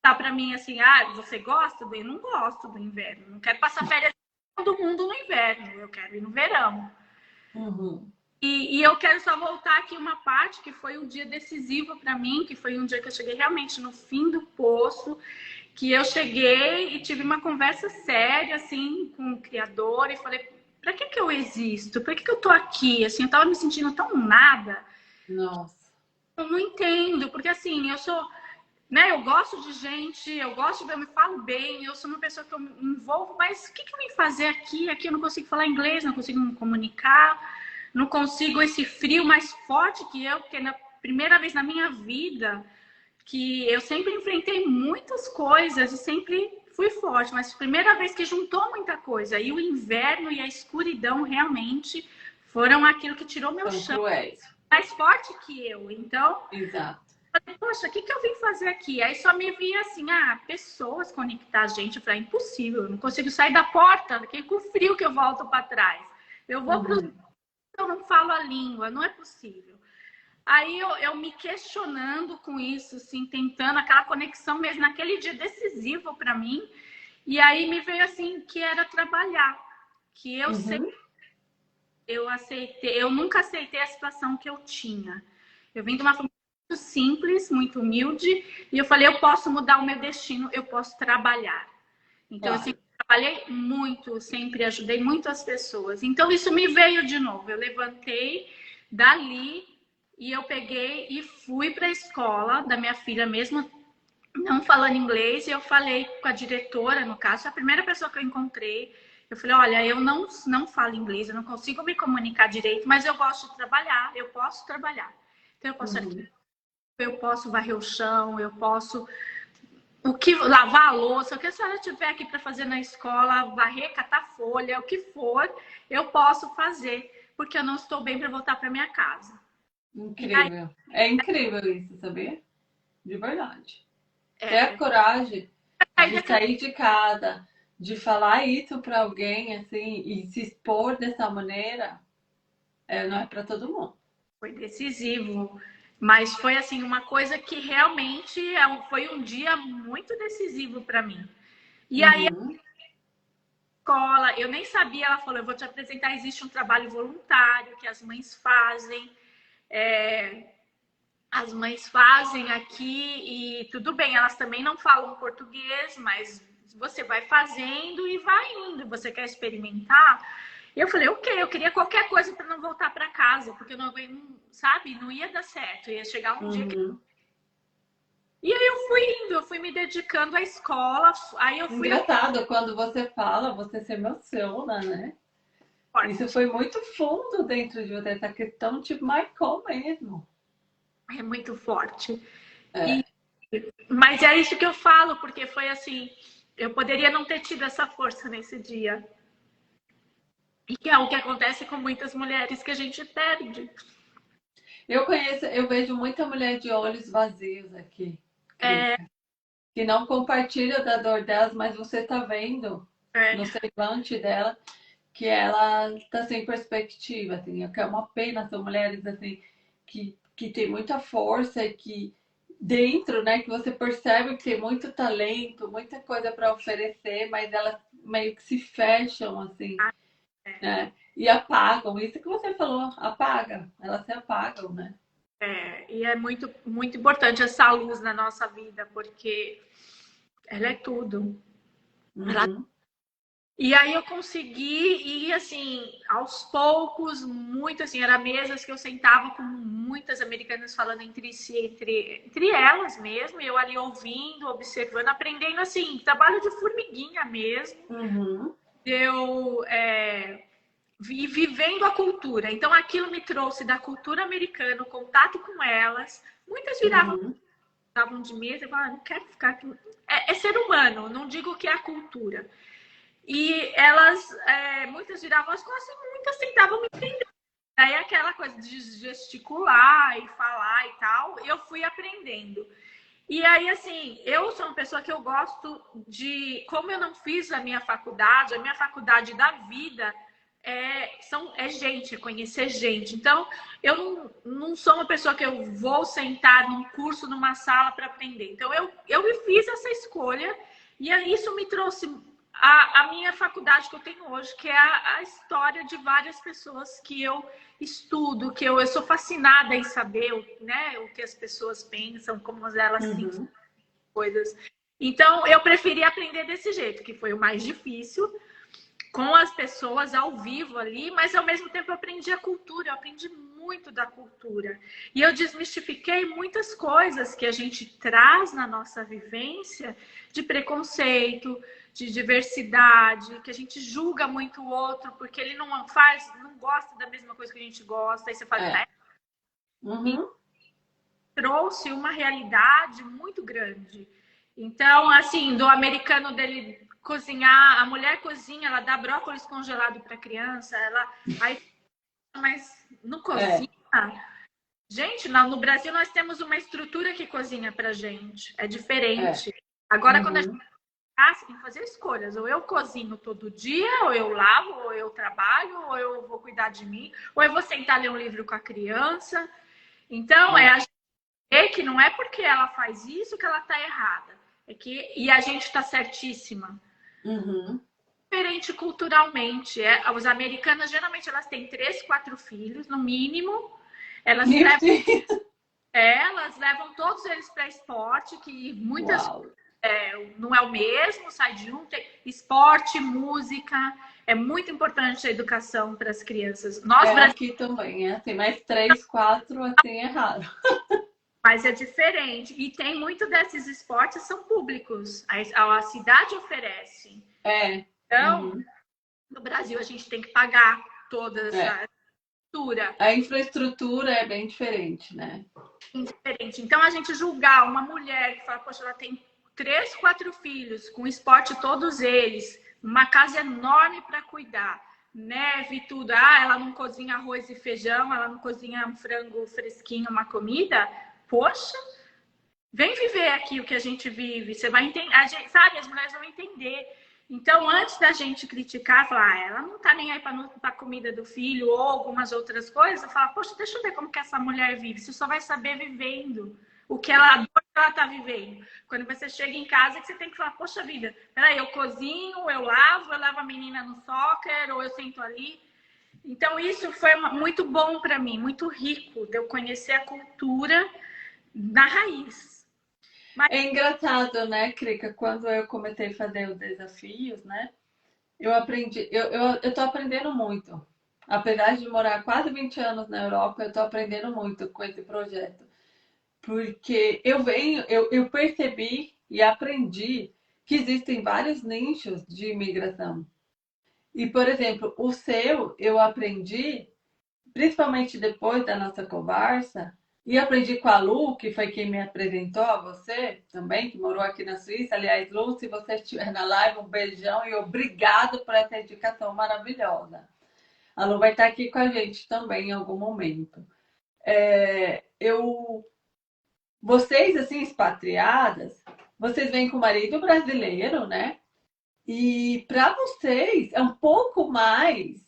tá para mim assim, você gosta do inverno? Não gosto do inverno, não quero passar férias todo mundo no inverno, eu quero ir no verão. Uhum. E eu quero só voltar aqui uma parte que foi um dia decisivo para mim, que foi um dia que eu cheguei realmente no fim do poço, que eu cheguei e tive uma conversa séria assim com o criador e falei, para que eu existo? Para que eu tô aqui? Assim, eu tava me sentindo tão nada. Nossa. Eu não entendo, porque assim, eu sou, né, eu gosto de gente, eu me falo bem, eu sou uma pessoa que eu me envolvo, mas o que eu vim fazer aqui? Aqui eu não consigo falar inglês, não consigo me comunicar, não consigo esse frio mais forte que eu, porque na primeira vez na minha vida que eu sempre enfrentei muitas coisas e sempre fui forte, mas primeira vez que juntou muita coisa e o inverno e a escuridão realmente foram aquilo que tirou meu São chão cruéis. mais forte que eu. Então, Exato. poxa, o que eu vim fazer aqui? Aí só me via assim, pessoas conectar a gente. Eu falei, impossível, eu não consigo sair da porta, que com o frio que eu volto para trás. Eu vou para Uhum. eu não falo a língua, não é possível. Aí eu me questionando com isso, assim, tentando aquela conexão mesmo, naquele dia decisivo para mim. E aí me veio assim que era trabalhar, que Uhum. eu aceitei, eu nunca aceitei a situação que eu tinha. Eu vim de uma família muito simples, muito humilde, e eu falei, eu posso mudar o meu destino, eu posso trabalhar. Então, eu Claro. sempre trabalhei muito, sempre ajudei muito as pessoas. Então, isso me veio de novo. Eu levantei dali e eu peguei e fui para a escola da minha filha, mesmo não falando inglês, e eu falei com a diretora, no caso, a primeira pessoa que eu encontrei. Eu falei, olha, eu não falo inglês, eu não consigo me comunicar direito, mas eu gosto de trabalhar, eu posso trabalhar. Então, eu posso Uhum. arquitetar, eu posso varrer o chão, eu posso lavar a louça, o que a senhora tiver aqui para fazer na escola, varrer, catar folha, o que for, eu posso fazer. porque eu não estou bem para voltar para minha casa. Incrível. É incrível isso, sabia? De verdade. Ter a É, coragem aí de sair de casa, de falar isso para alguém, assim, e se expor dessa maneira, não é para todo mundo. foi decisivo, mas foi assim uma coisa que realmente foi um dia muito decisivo para mim. E aí a Uhum. escola, eu nem sabia, ela falou, eu vou te apresentar, existe um trabalho voluntário que as mães fazem. É, as mães fazem aqui e tudo bem, elas também não falam português, mas você vai fazendo e vai indo. Você quer experimentar? E eu falei, ok, eu queria qualquer coisa para não voltar para casa, porque eu não, sabe, não ia dar certo. Ia chegar um dia que. Uhum. E aí eu fui indo, eu fui me dedicando à escola, aí eu fui Engraçado, quando você fala, você se emociona, né? Isso forte. foi muito fundo dentro de você, essa questão te marcou mesmo. É muito forte. E, É. mas é isso que eu falo, porque foi assim, eu poderia não ter tido essa força nesse dia. E que é o que acontece com muitas mulheres que a gente perde. Eu vejo muita mulher de olhos vazios aqui, É, Crica, que não compartilha da dor delas, mas você tá vendo no é, semblante dela que ela tá sem perspectiva, assim, que é uma pena, são mulheres assim que tem muita força e que dentro, né, que você percebe que tem muito talento, muita coisa para oferecer, mas elas meio que se fecham assim, né? E apagam. Isso que você falou, apaga. Elas se apagam, né? e é muito, muito importante essa luz na nossa vida, porque ela é tudo. Ela... Uhum, E aí eu consegui ir, assim, aos poucos, muito assim, era mesas que eu sentava com muitas americanas falando entre si, entre elas mesmo, e eu ali ouvindo, observando, aprendendo, assim, trabalho de formiguinha mesmo. uhum, Eu e vivendo a cultura. Então, aquilo me trouxe da cultura americana, o contato com elas. Muitas uhum. viravam de mesa e falavam, não quero ficar aqui. É ser humano, não digo que é a cultura. E elas, muitas viravam as costas e muitas tentavam me entender. Aí aquela coisa de gesticular e falar e tal, eu fui aprendendo. E aí, assim, eu sou uma pessoa que eu gosto de. Como eu não fiz a minha faculdade da vida é gente, é conhecer gente. Então, eu não sou uma pessoa que eu vou sentar num curso, numa sala para aprender. Então, eu fiz essa escolha e isso me trouxe a minha faculdade que eu tenho hoje, que é a história de várias pessoas que eu estudo, que eu sou fascinada em saber né, o que as pessoas pensam, como elas se Uhum. coisas. Então, eu preferi aprender desse jeito, que foi o mais difícil, com as pessoas ao vivo ali, mas ao mesmo tempo eu aprendi a cultura, eu aprendi muito da cultura. E eu desmistifiquei muitas coisas que a gente traz na nossa vivência de preconceito, de diversidade, que a gente julga muito o outro porque ele não faz, não gosta da mesma coisa que a gente gosta. Aí você fala, É. tá? E Uhum. trouxe uma realidade muito grande. Então, assim, do americano dele cozinhar, a mulher cozinha, ela dá brócolis congelado para a criança, aí, mas não É. cozinha. Gente, no Brasil nós temos uma estrutura que cozinha para gente, é É. diferente. Agora, quando a gente Uhum. você tem que fazer escolhas. Ou eu cozinho todo dia, ou eu lavo, ou eu trabalho, ou eu vou cuidar de mim, ou eu vou sentar ler um livro com a criança. Então, É. a gente vê que não é porque ela faz isso que ela está errada. E a gente está certíssima. Uhum. Diferente culturalmente. Os americanas, geralmente, elas têm 3, 4 filhos, no mínimo. Elas Meu levam, Deus. elas levam todos eles para esporte, que muitas Uau. não é o mesmo, sai de um. Tem esporte, música. É muito importante a educação para as crianças. Nós, É, brasileiros, aqui também, é assim, mais 3, 4, assim, é raro. mas é diferente. E tem muito desses esportes são públicos. A cidade oferece. É. Então, Uhum. no Brasil, a gente tem que pagar toda É. essa estrutura A infraestrutura é bem diferente, né? diferente. Então, a gente julgar uma mulher que fala, poxa, ela tem 3, 4 filhos, com esporte todos eles, uma casa enorme para cuidar. neve, tudo. Ah, ela não cozinha arroz e feijão, ela não cozinha um frango fresquinho, uma comida. Poxa, vem viver aqui o que a gente vive. Você vai entender, sabe? As mulheres vão entender. Então, antes da gente criticar, falar, ela não tá nem aí para a comida do filho ou algumas outras coisas, falar, poxa, deixa eu ver como que essa mulher vive. Você só vai saber vivendo o que ela tá vivendo. Quando você chega em casa, que você tem que falar, poxa vida, peraí, eu cozinho, eu levo a menina no soccer, ou eu sento ali. Então, isso foi muito bom para mim, muito rico, de eu conhecer a cultura na raiz. É engraçado, né, Krika, quando eu comecei a fazer os desafios, né? Eu aprendi, eu tô aprendendo muito. Apesar de morar quase 20 anos na Europa, eu tô aprendendo muito com esse projeto. Porque eu percebi e aprendi que existem vários nichos de imigração. E, por exemplo, o seu eu aprendi, principalmente depois da nossa conversa, e aprendi com a Lu, que foi quem me apresentou a você também, que morou aqui na Suíça. Aliás, Lu, se você estiver na live, um beijão e obrigado por essa indicação maravilhosa. A Lu vai estar aqui com a gente também em algum momento. Vocês, assim, expatriadas, vocês vêm com o marido brasileiro, né? E para vocês é um pouco mais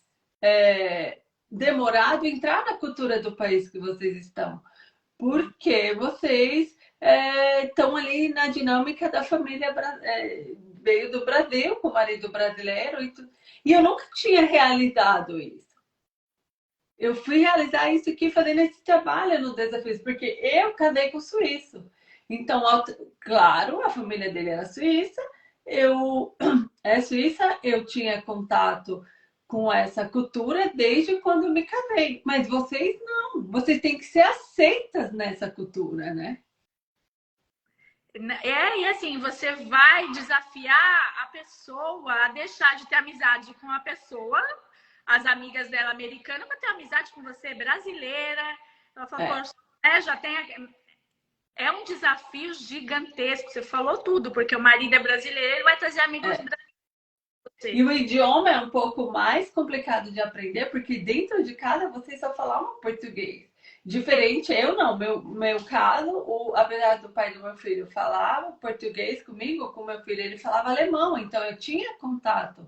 demorado entrar na cultura do país que vocês estão, porque vocês estão ali na dinâmica da família, veio do Brasil com o marido brasileiro e eu nunca tinha realizado isso. Eu fui realizar isso aqui fazendo esse trabalho no Desafios, porque eu casei com o suíço. Então, claro, a família dele era suíça, eu é suíça, eu tinha contato com essa cultura desde quando me casei. Mas vocês não, vocês têm que ser aceitas nessa cultura, né? E assim, você vai desafiar a pessoa a deixar de ter amizade com a pessoa, as amigas dela americanas, para ter amizade com você brasileira. Ela falou, poxa, já tem. É um desafio gigantesco. Você falou tudo, porque o marido é brasileiro, ele vai trazer amigos brasileiros. E o idioma é um pouco mais complicado de aprender, porque dentro de casa vocês só falavam português. Diferente, eu não. Meu caso, apesar do pai do meu filho falava português comigo, com meu filho ele falava alemão, então eu tinha contato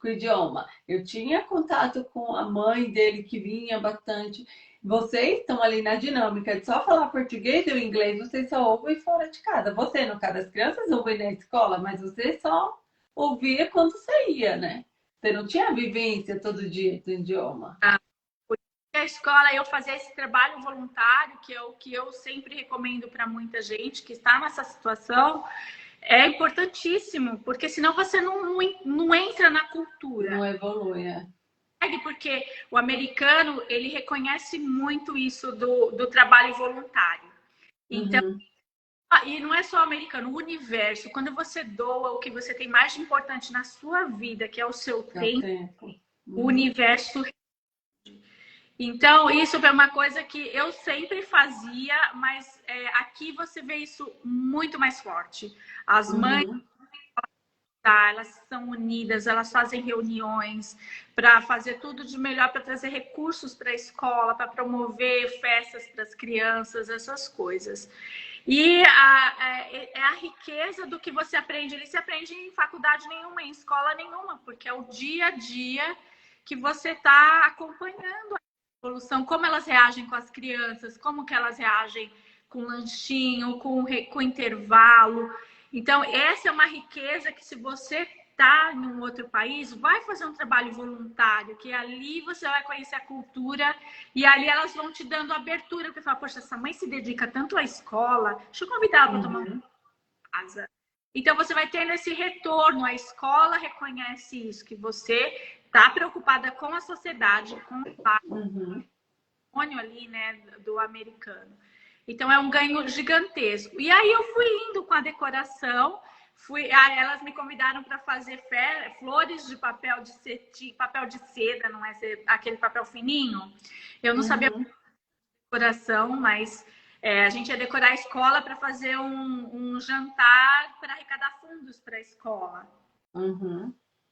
com o idioma. Eu tinha contato com a mãe dele que vinha bastante. Vocês estão ali na dinâmica de só falar português e o inglês vocês só ouvem fora de casa. Você, no caso, as crianças ouvem na escola, mas você só ouvia quando saía, né? Você não tinha vivência todo dia do idioma. A escola, eu fazia esse trabalho voluntário, que é o que eu sempre recomendo para muita gente que está nessa situação, é importantíssimo, porque senão você não entra na cultura. Não evolui, Porque o americano, ele reconhece muito isso do trabalho voluntário. Então, e não é só o americano, o universo. Quando você doa o que você tem mais de importante na sua vida, que é o seu tempo. O universo. Então, isso é uma coisa que eu sempre fazia, mas aqui você vê isso muito mais forte. As mães, elas são unidas, elas fazem reuniões para fazer tudo de melhor, para trazer recursos para a escola, para promover festas para as crianças, essas coisas. E a riqueza do que você aprende. Ele se aprende em faculdade nenhuma, em escola nenhuma, porque é o dia a dia que você está acompanhando a evolução, como elas reagem com as crianças, como que elas reagem com lanchinho, com intervalo. Então, essa é uma riqueza que, se você está em um outro país, vai fazer um trabalho voluntário, que ali você vai conhecer a cultura e ali elas vão te dando abertura, porque fala, poxa, essa mãe se dedica tanto à escola, deixa eu convidar ela para tomar uma casa. Então, você vai tendo esse retorno, a escola reconhece isso, que você está preocupada com a sociedade, com o patrimônio ali, né, do americano. Então, é um ganho gigantesco. E aí, eu fui indo com a decoração, elas me convidaram para fazer flores de papel de cetim, papel de seda, não é aquele papel fininho. Eu não sabia decoração, mas a gente ia decorar a escola para fazer um jantar para arrecadar fundos para a escola.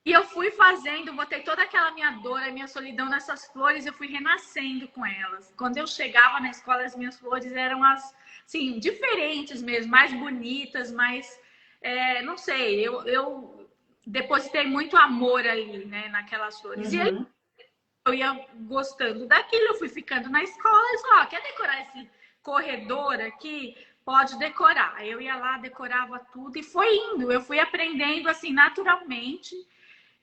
E eu fui fazendo, botei toda aquela minha dor, a minha solidão nessas flores, eu fui renascendo com elas. Quando eu chegava na escola, as minhas flores eram assim, diferentes mesmo, mais bonitas, mais, não sei, eu depositei muito amor ali, né, naquelas flores. E aí Uhum. eu ia gostando daquilo, eu fui ficando na escola e falei, ó, quer decorar esse corredor aqui? Pode decorar. Eu ia lá, decorava tudo e foi indo. Eu fui aprendendo assim naturalmente.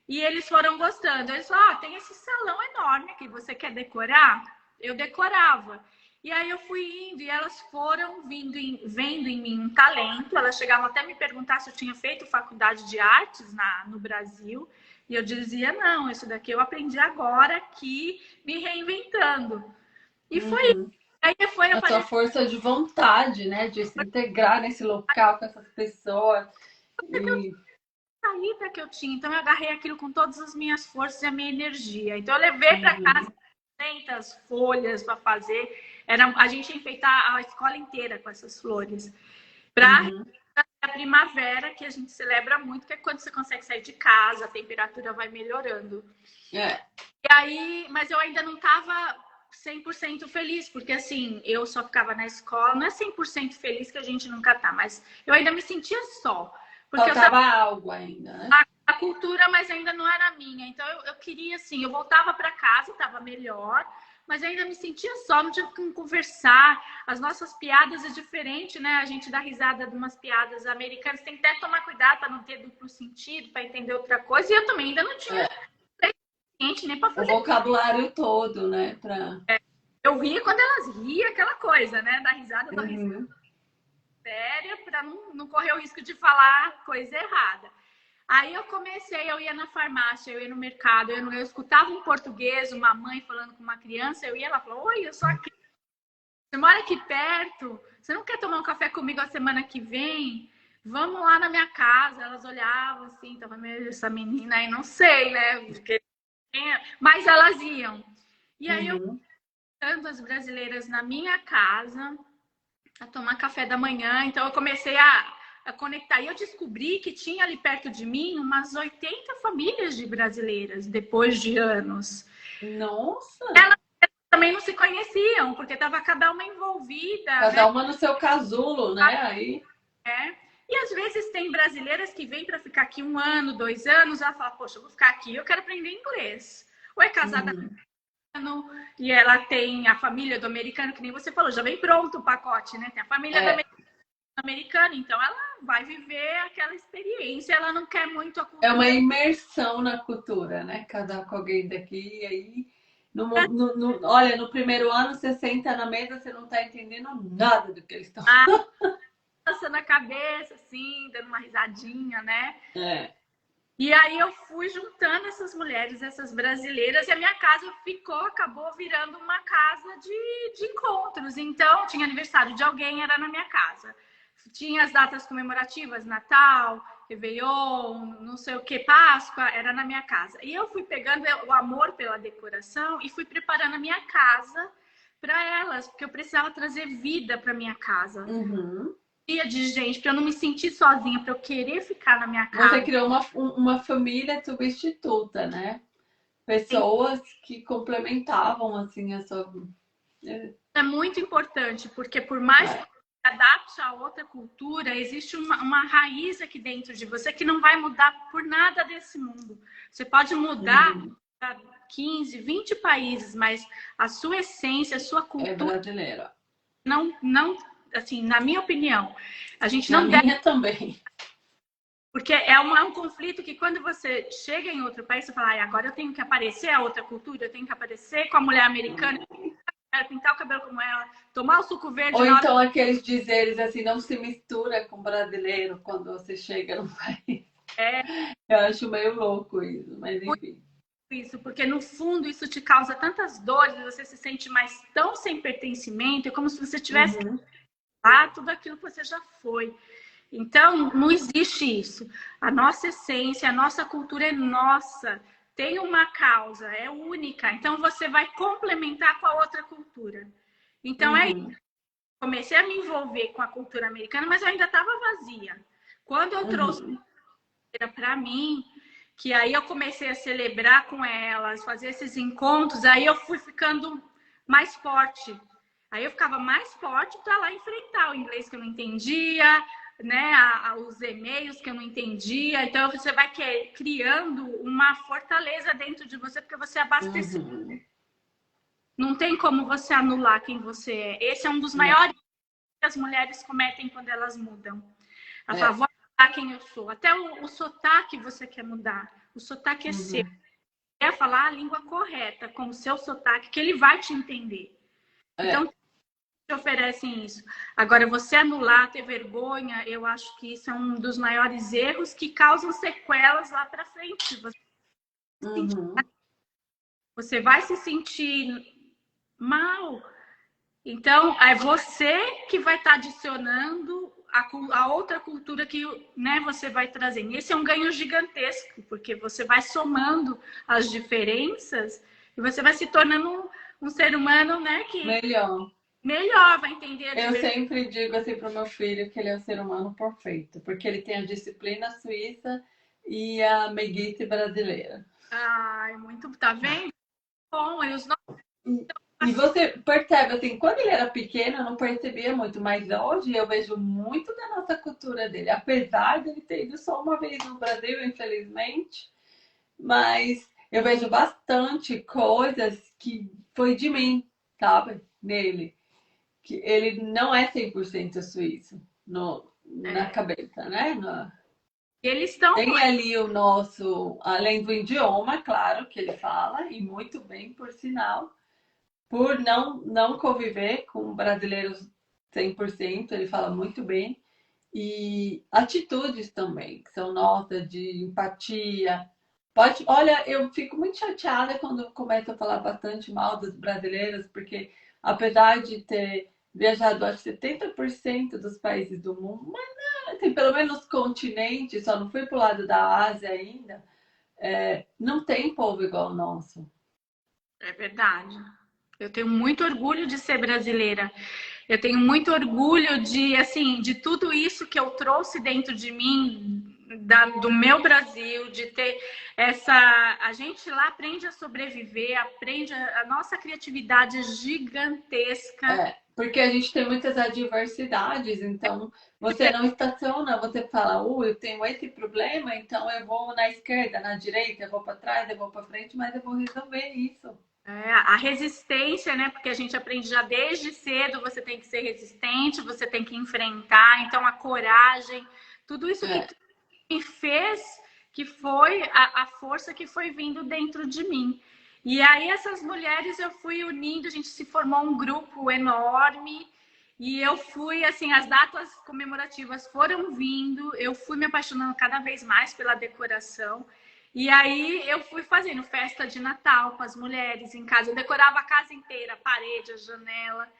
E eles foram gostando. Eles falaram, tem esse salão enorme que você quer decorar? Eu decorava. E aí eu fui indo e elas foram vendo em mim um talento. Elas chegavam até a me perguntar se eu tinha feito faculdade de artes no Brasil. E eu dizia, não, isso daqui eu aprendi agora aqui, me reinventando. E foi. Uhum. Aí foi A tua aparecendo força de vontade, né? De se integrar nesse local com essas pessoas. E... a saída que eu tinha. Então eu agarrei aquilo com todas as minhas forças e a minha energia. Então eu levei para casa Uhum. 200 folhas para fazer. A gente ia enfeitar a escola inteira com essas flores. Para Uhum. a primavera, que a gente celebra muito, que é quando você consegue sair de casa, a temperatura vai melhorando. É. E aí, mas eu ainda não estava 100% feliz, porque assim, eu só ficava na escola, não é 100% feliz que a gente nunca tá, mas eu ainda me sentia só. Porque eu Faltava algo ainda, né? a cultura, mas ainda não era minha. Então eu queria assim, eu voltava para casa, estava melhor, mas ainda me sentia só, não tinha com conversar. As nossas piadas é diferente, né? A gente dá risada de umas piadas americanas, tem que até tomar cuidado para não ter duplo sentido, para entender outra coisa. E eu também ainda não tinha É. gente nem para O fazer. vocabulário todo, né? Pra... Eu ria quando elas riam, aquela coisa, né? Da risada, da risada Uhum. séria, para não correr o risco de falar coisa errada. Aí eu comecei, eu ia na farmácia, eu ia no mercado, eu escutava um português, uma mãe falando com uma criança, eu ia lá e falava, oi, eu sou aqui, você mora aqui perto, você não quer tomar um café comigo a semana que vem? Vamos lá na minha casa. Elas olhavam assim, tava meio essa menina aí, não sei, né? Mas elas iam. E aí eu Uhum. tanto as brasileiras na minha casa a tomar café da manhã. Então eu comecei a conectar. E eu descobri que tinha ali perto de mim umas 80 famílias de brasileiras depois de anos. Nossa! Também não se conheciam, porque estava cada uma envolvida, né? Cada uma no seu casulo, né? Aí. É. E às vezes tem brasileiras que vêm para ficar aqui 1 ano, 2 anos, ela fala, poxa, eu vou ficar aqui, eu quero aprender inglês. Ou é casada Uhum. e ela tem a família do americano, que nem você falou, já vem pronto o pacote, né? Tem a família do É, americano, então ela vai viver aquela experiência, ela não quer muito a é uma cultura. imersão na cultura, né? Casar com alguém daqui, e aí. Olha, no primeiro ano você senta na mesa, você não tá entendendo nada do que eles estão. Passa na cabeça, assim, dando uma risadinha, né? É. E aí eu fui juntando essas mulheres, essas brasileiras, e a minha casa acabou virando uma casa de encontros. Então, tinha aniversário de alguém, era na minha casa. Tinha as datas comemorativas, Natal, Réveillon, não sei o que, Páscoa, era na minha casa. E eu fui pegando o amor pela decoração e fui preparando a minha casa para elas, porque eu precisava trazer vida para minha casa. Uhum. De gente, para eu não me sentir sozinha, para eu querer ficar na minha Você casa. criou uma família substituta, né? Pessoas que complementavam assim a sua. É muito importante, porque por mais que É. você se adapte a outra cultura, existe uma raiz aqui dentro de você que não vai mudar por nada desse mundo. Você pode mudar Uhum. para 15, 20 países, mas a sua essência, a sua É cultura, brasileira. não, assim, na minha opinião, a gente Na não deve. minha também. Porque é um conflito que quando você chega em outro país, você fala, ah, agora eu tenho que aparecer a outra cultura, eu tenho que aparecer com a mulher americana, quero pintar o cabelo como ela, tomar o suco verde Ou na hora. então aqueles dizeres assim, não se mistura com brasileiro quando você chega no país. É Eu acho meio louco isso, mas muito enfim. isso, porque no fundo isso te causa tantas dores, você se sente mais tão sem pertencimento, é como se você tivesse que Uhum. dar tudo aquilo que você já foi. Então, não existe isso. A nossa essência, a nossa cultura é nossa, tem uma causa, é única. Então, você vai complementar com a outra cultura. Então, Uhum. comecei a me envolver com a cultura americana, mas eu ainda estava vazia. Quando eu trouxe Uhum. para mim, que aí eu comecei a celebrar com elas, fazer esses encontros, aí eu fui ficando mais forte. Aí eu ficava mais forte para lá enfrentar o inglês que eu não entendia, né, os e-mails que eu não entendia. Então você vai criando uma fortaleza dentro de você, porque você abasteceu. Uhum. Não tem como você anular quem você é. Esse é um dos Não. maiores que as mulheres cometem quando elas mudam. A É. favor de quem eu sou. Até o sotaque você quer mudar. O sotaque é seu. Uhum. Quer falar a língua correta, com o seu sotaque, que ele vai te entender. É. Então, te oferecem isso. Agora, você anular, ter vergonha, eu acho que isso é um dos maiores erros que causam sequelas lá para frente. Uhum. Você vai se sentir mal. Então, é você que vai estar adicionando a outra cultura que, né, você vai trazendo. Esse é um ganho gigantesco, porque você vai somando as diferenças e você vai se tornando um ser humano, né, que Melhor. melhor vai entender a Eu diversidade. sempre digo assim para o meu filho que ele é o ser humano perfeito, porque ele tem a disciplina suíça e a meiguice brasileira. Ai, muito, tá vendo? Bom, e os nossos... E você percebe, assim, quando ele era pequeno, eu não percebia muito, mas hoje eu vejo muito da nossa cultura dele. Apesar de ele ter ido só uma vez no Brasil, infelizmente, mas eu vejo bastante coisas que foi de mim, sabe? Nele. Que ele não é 100% suíço na cabeça, né? Eles estão com... Tem ali o nosso, além do idioma, claro, que ele fala, e muito bem, por sinal, por não conviver com brasileiros 100%, ele fala muito bem, e atitudes também, que são nossas de empatia. Olha, eu fico muito chateada quando começo a falar bastante mal dos brasileiros, porque apesar de ter viajado acho 70% dos países do mundo, mas não, assim, pelo menos continente, só não fui pro lado da Ásia ainda, não tem povo igual o nosso. É verdade. Eu tenho muito orgulho de ser brasileira. Eu tenho muito orgulho de, assim, de tudo isso que eu trouxe dentro de mim, do meu Brasil, de ter essa... A gente lá aprende a sobreviver, aprende... A nossa criatividade é gigantesca. Porque a gente tem muitas adversidades, então você não estaciona, você fala, eu tenho esse problema, então eu vou na esquerda, na direita, eu vou para trás, eu vou para frente, mas eu vou resolver isso. A resistência, né? Porque a gente aprende já desde cedo, você tem que ser resistente, você tem que enfrentar. Então, a coragem, tudo isso que me fez, que foi a força que foi vindo dentro de mim. E aí, essas mulheres eu fui unindo, a gente se formou um grupo enorme. E eu fui, assim, as datas comemorativas foram vindo, eu fui me apaixonando cada vez mais pela decoração. E aí eu fui fazendo festa de Natal com as mulheres em casa. Eu decorava a casa inteira, a parede, a janela.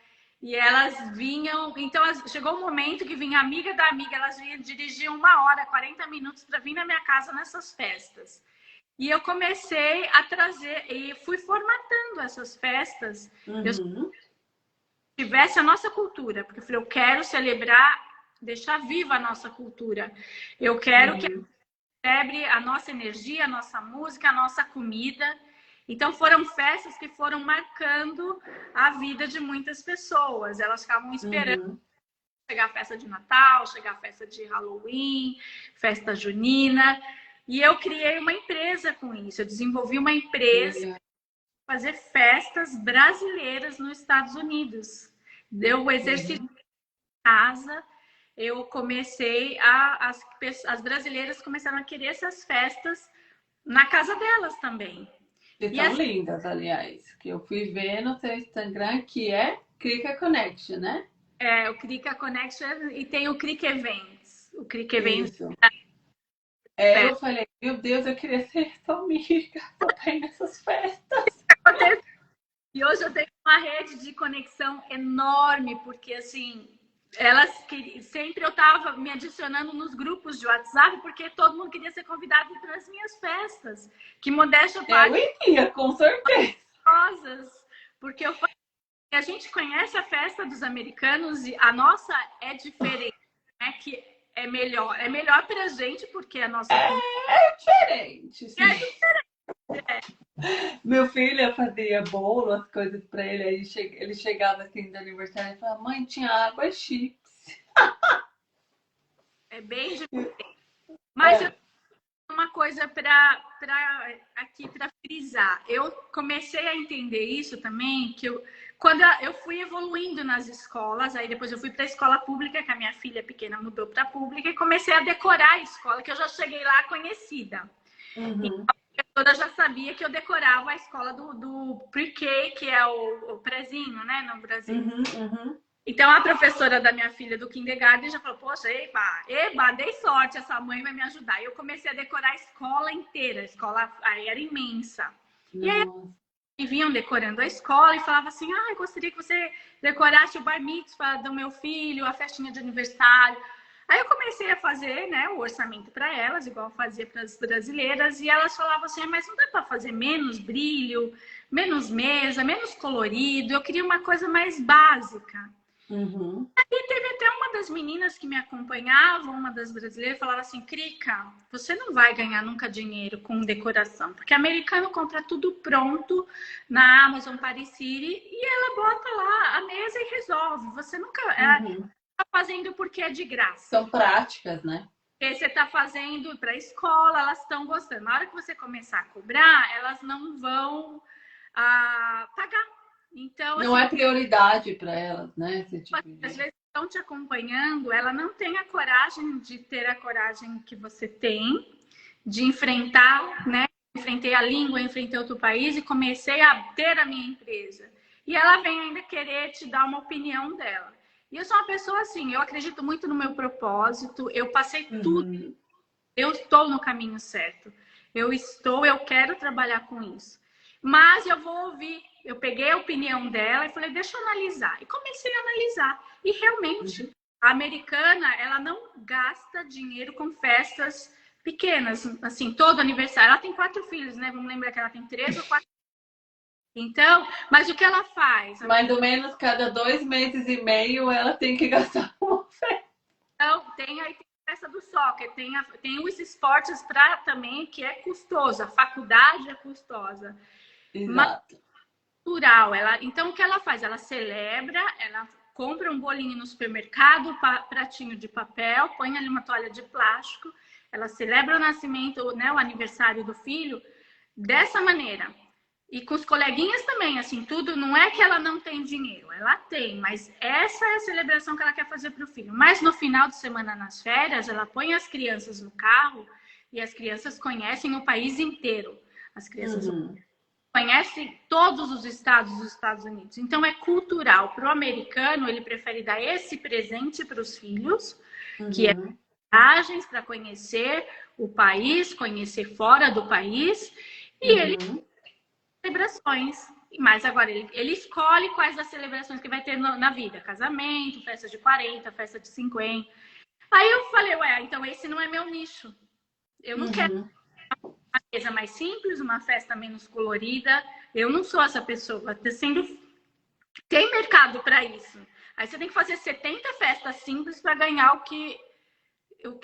E elas vinham. Então chegou um momento que vinha amiga da amiga, elas vinham dirigir 1 hora, 40 minutos para vir na minha casa nessas festas. E eu comecei a trazer, e fui formatando essas festas. Eu tivesse a nossa cultura, porque eu falei, eu quero celebrar, deixar viva a nossa cultura. Eu quero que celebre a nossa energia, a nossa música, a nossa comida. Então foram festas que foram marcando a vida de muitas pessoas. Elas ficavam esperando chegar a festa de Natal, chegar a festa de Halloween, festa junina. E eu criei uma empresa com isso. Eu desenvolvi uma empresa para fazer festas brasileiras nos Estados Unidos. Deu o exercício em casa. Eu comecei as brasileiras começaram a querer essas festas na casa delas também. Que são lindas, aliás, que eu fui ver no seu Instagram, que é Krika Connection, né? O Krika Connection e tem o Krika Events. O Krika Events. Isso. Eu falei, meu Deus, eu queria ser sua amiga pra ir nessas festas. E hoje eu tenho uma rede de conexão enorme, porque assim, elas sempre eu estava me adicionando nos grupos de WhatsApp, porque todo mundo queria ser convidado para as minhas festas. Que modéstia parte. Eu iria, com certeza. Porque a gente conhece a festa dos americanos e a nossa é diferente, né? Que é melhor pra gente, porque a nossa comida É diferente, sim. é diferente. Meu filho fazia bolo, as coisas pra ele, aí ele chegava assim do aniversário e falava, mãe, tinha água e chips. É bem diferente. Mas eu É. tenho uma coisa para aqui para frisar. Eu comecei a entender isso também, que quando eu fui evoluindo nas escolas, aí depois eu fui para a escola pública, que a minha filha pequena mudou para a pública, e comecei a decorar a escola, que eu já cheguei lá conhecida. Uhum, A professora já sabia que eu decorava a escola do pre-K, que é o prezinho, né, no Brasil. uhum. Então, a professora da minha filha do kindergarten já falou, poxa, eba, dei sorte, essa mãe vai me ajudar. E eu comecei a decorar a escola inteira, a escola aí era imensa. E aí, Nossa. vinham decorando a escola e falava assim, eu gostaria que você decorasse o bar mitzvah do meu filho, a festinha de aniversário. Aí eu comecei a fazer, né, o orçamento para elas, igual eu fazia para as brasileiras, e elas falavam assim, mas não dá para fazer menos brilho, menos mesa, menos colorido, eu queria uma coisa mais básica. Uhum. E teve até uma das meninas que me acompanhavam, uma das brasileiras, falava assim, Krika, você não vai ganhar nunca dinheiro com decoração, porque americano compra tudo pronto na Amazon Paris City e ela bota lá a mesa e resolve. Você nunca Uhum. está fazendo porque é de graça. São práticas, né? Porque você está fazendo para a escola, elas estão gostando. Na hora que você começar a cobrar, elas não vão pagar. Então, Não assim, é prioridade para elas, né? Esse tipo às de. vezes estão te acompanhando, ela não tem a coragem de ter a coragem que você tem, de enfrentar, né? Enfrentei a língua, enfrentei outro país e comecei a ter a minha empresa. E ela vem ainda querer te dar uma opinião dela. E eu sou uma pessoa assim, eu acredito muito no meu propósito, eu passei tudo, Uhum. eu estou no caminho certo. Eu quero trabalhar com isso. Mas eu vou ouvir. Eu peguei a opinião dela e falei, deixa eu analisar. E comecei a analisar. E realmente, a americana, ela não gasta dinheiro com festas pequenas. Assim, todo aniversário. Ela tem 4 filhos, né? Vamos lembrar que ela tem 3 ou 4. Então, mas o que ela faz? Mais ou menos cada 2 meses e meio ela tem que gastar uma festa. Então, tem aí a festa do soccer, tem os esportes para também, que é custoso. A faculdade é custosa. Mas Exato. cultural. Então, o que ela faz? Ela celebra, ela compra um bolinho no supermercado, pratinho de papel, põe ali uma toalha de plástico, ela celebra o nascimento, né, o aniversário do filho dessa maneira. E com os coleguinhas também, assim, tudo, não é que ela não tem dinheiro, ela tem, mas essa é a celebração que ela quer fazer para o filho. Mas no final de semana, nas férias, ela põe as crianças no carro e as crianças conhecem o país inteiro. As crianças Uhum. conhece todos os estados dos Estados Unidos. Então, é cultural. Para o americano, ele prefere dar esse presente para os filhos, que é Uhum. viagens para conhecer o país, conhecer fora do país, e ele Uhum. celebrações. Mas agora, ele escolhe quais as celebrações que vai ter na vida. Casamento, festa de 40, festa de 50. Aí eu falei, então esse não é meu nicho. Eu não quero Uhum. uma mesa mais simples, uma festa menos colorida. Eu não sou essa pessoa. Tem mercado para isso. Aí você tem que fazer 70 festas simples para ganhar o que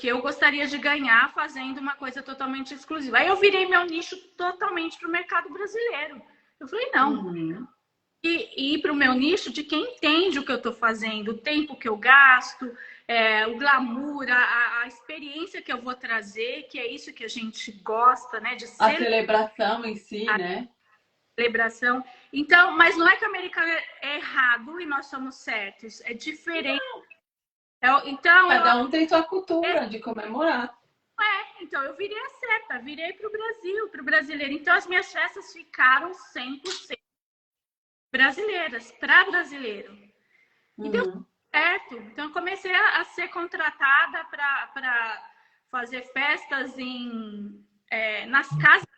eu gostaria de ganhar fazendo uma coisa totalmente exclusiva. Aí eu virei meu nicho totalmente para o mercado brasileiro. Eu falei, não. Uhum. E ir para o meu nicho de quem entende o que eu estou fazendo, o tempo que eu gasto, o glamour, a experiência que eu vou trazer, que é isso que a gente gosta, né? De A celebração em si, né? celebração. Então, mas não é que o americano é errado e nós somos certos, é diferente. Então, Cada um tem sua cultura de comemorar. eu virei a certa, virei para o Brasil, para o brasileiro. Então, as minhas festas ficaram 100% brasileiras, para brasileiro. E deu Uhum. certo. Então, eu comecei a ser contratada para fazer festas nas casas,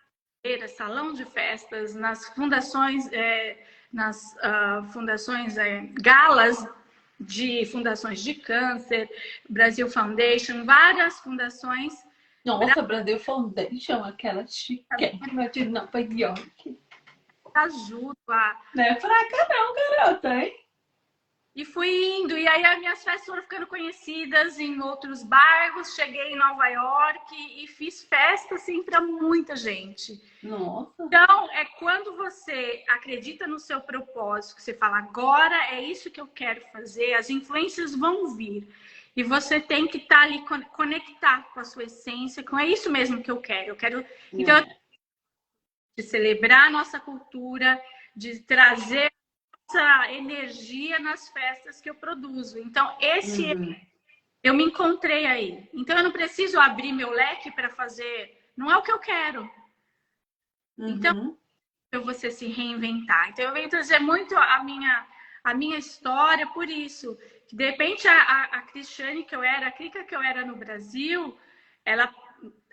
salão de festas, nas fundações, galas de fundações de câncer, Brasil Foundation, várias fundações. Nossa, Brasil Foundation, aquela chiquérrima de Nova York. Ajuda a Não é fraca não, garota, hein? E fui indo, e aí as minhas festas foram ficando conhecidas em outros bairros. Cheguei em Nova York e fiz festa assim para muita gente. Nossa. Então, é quando você acredita no seu propósito, que você fala, agora é isso que eu quero fazer, as influências vão vir. E você tem que estar ali, conectar com a sua essência, com é isso mesmo que eu quero. Eu quero. Então, É. de celebrar a nossa cultura, de trazer essa energia nas festas que eu produzo. Então, Uhum. eu me encontrei aí. Então, eu não preciso abrir meu leque para fazer, não é o que eu quero. Então, Uhum. você se reinventar. Então, eu venho trazer muito a minha história por isso. De repente, a Cristiane que eu era, a Crica que eu era no Brasil, ela,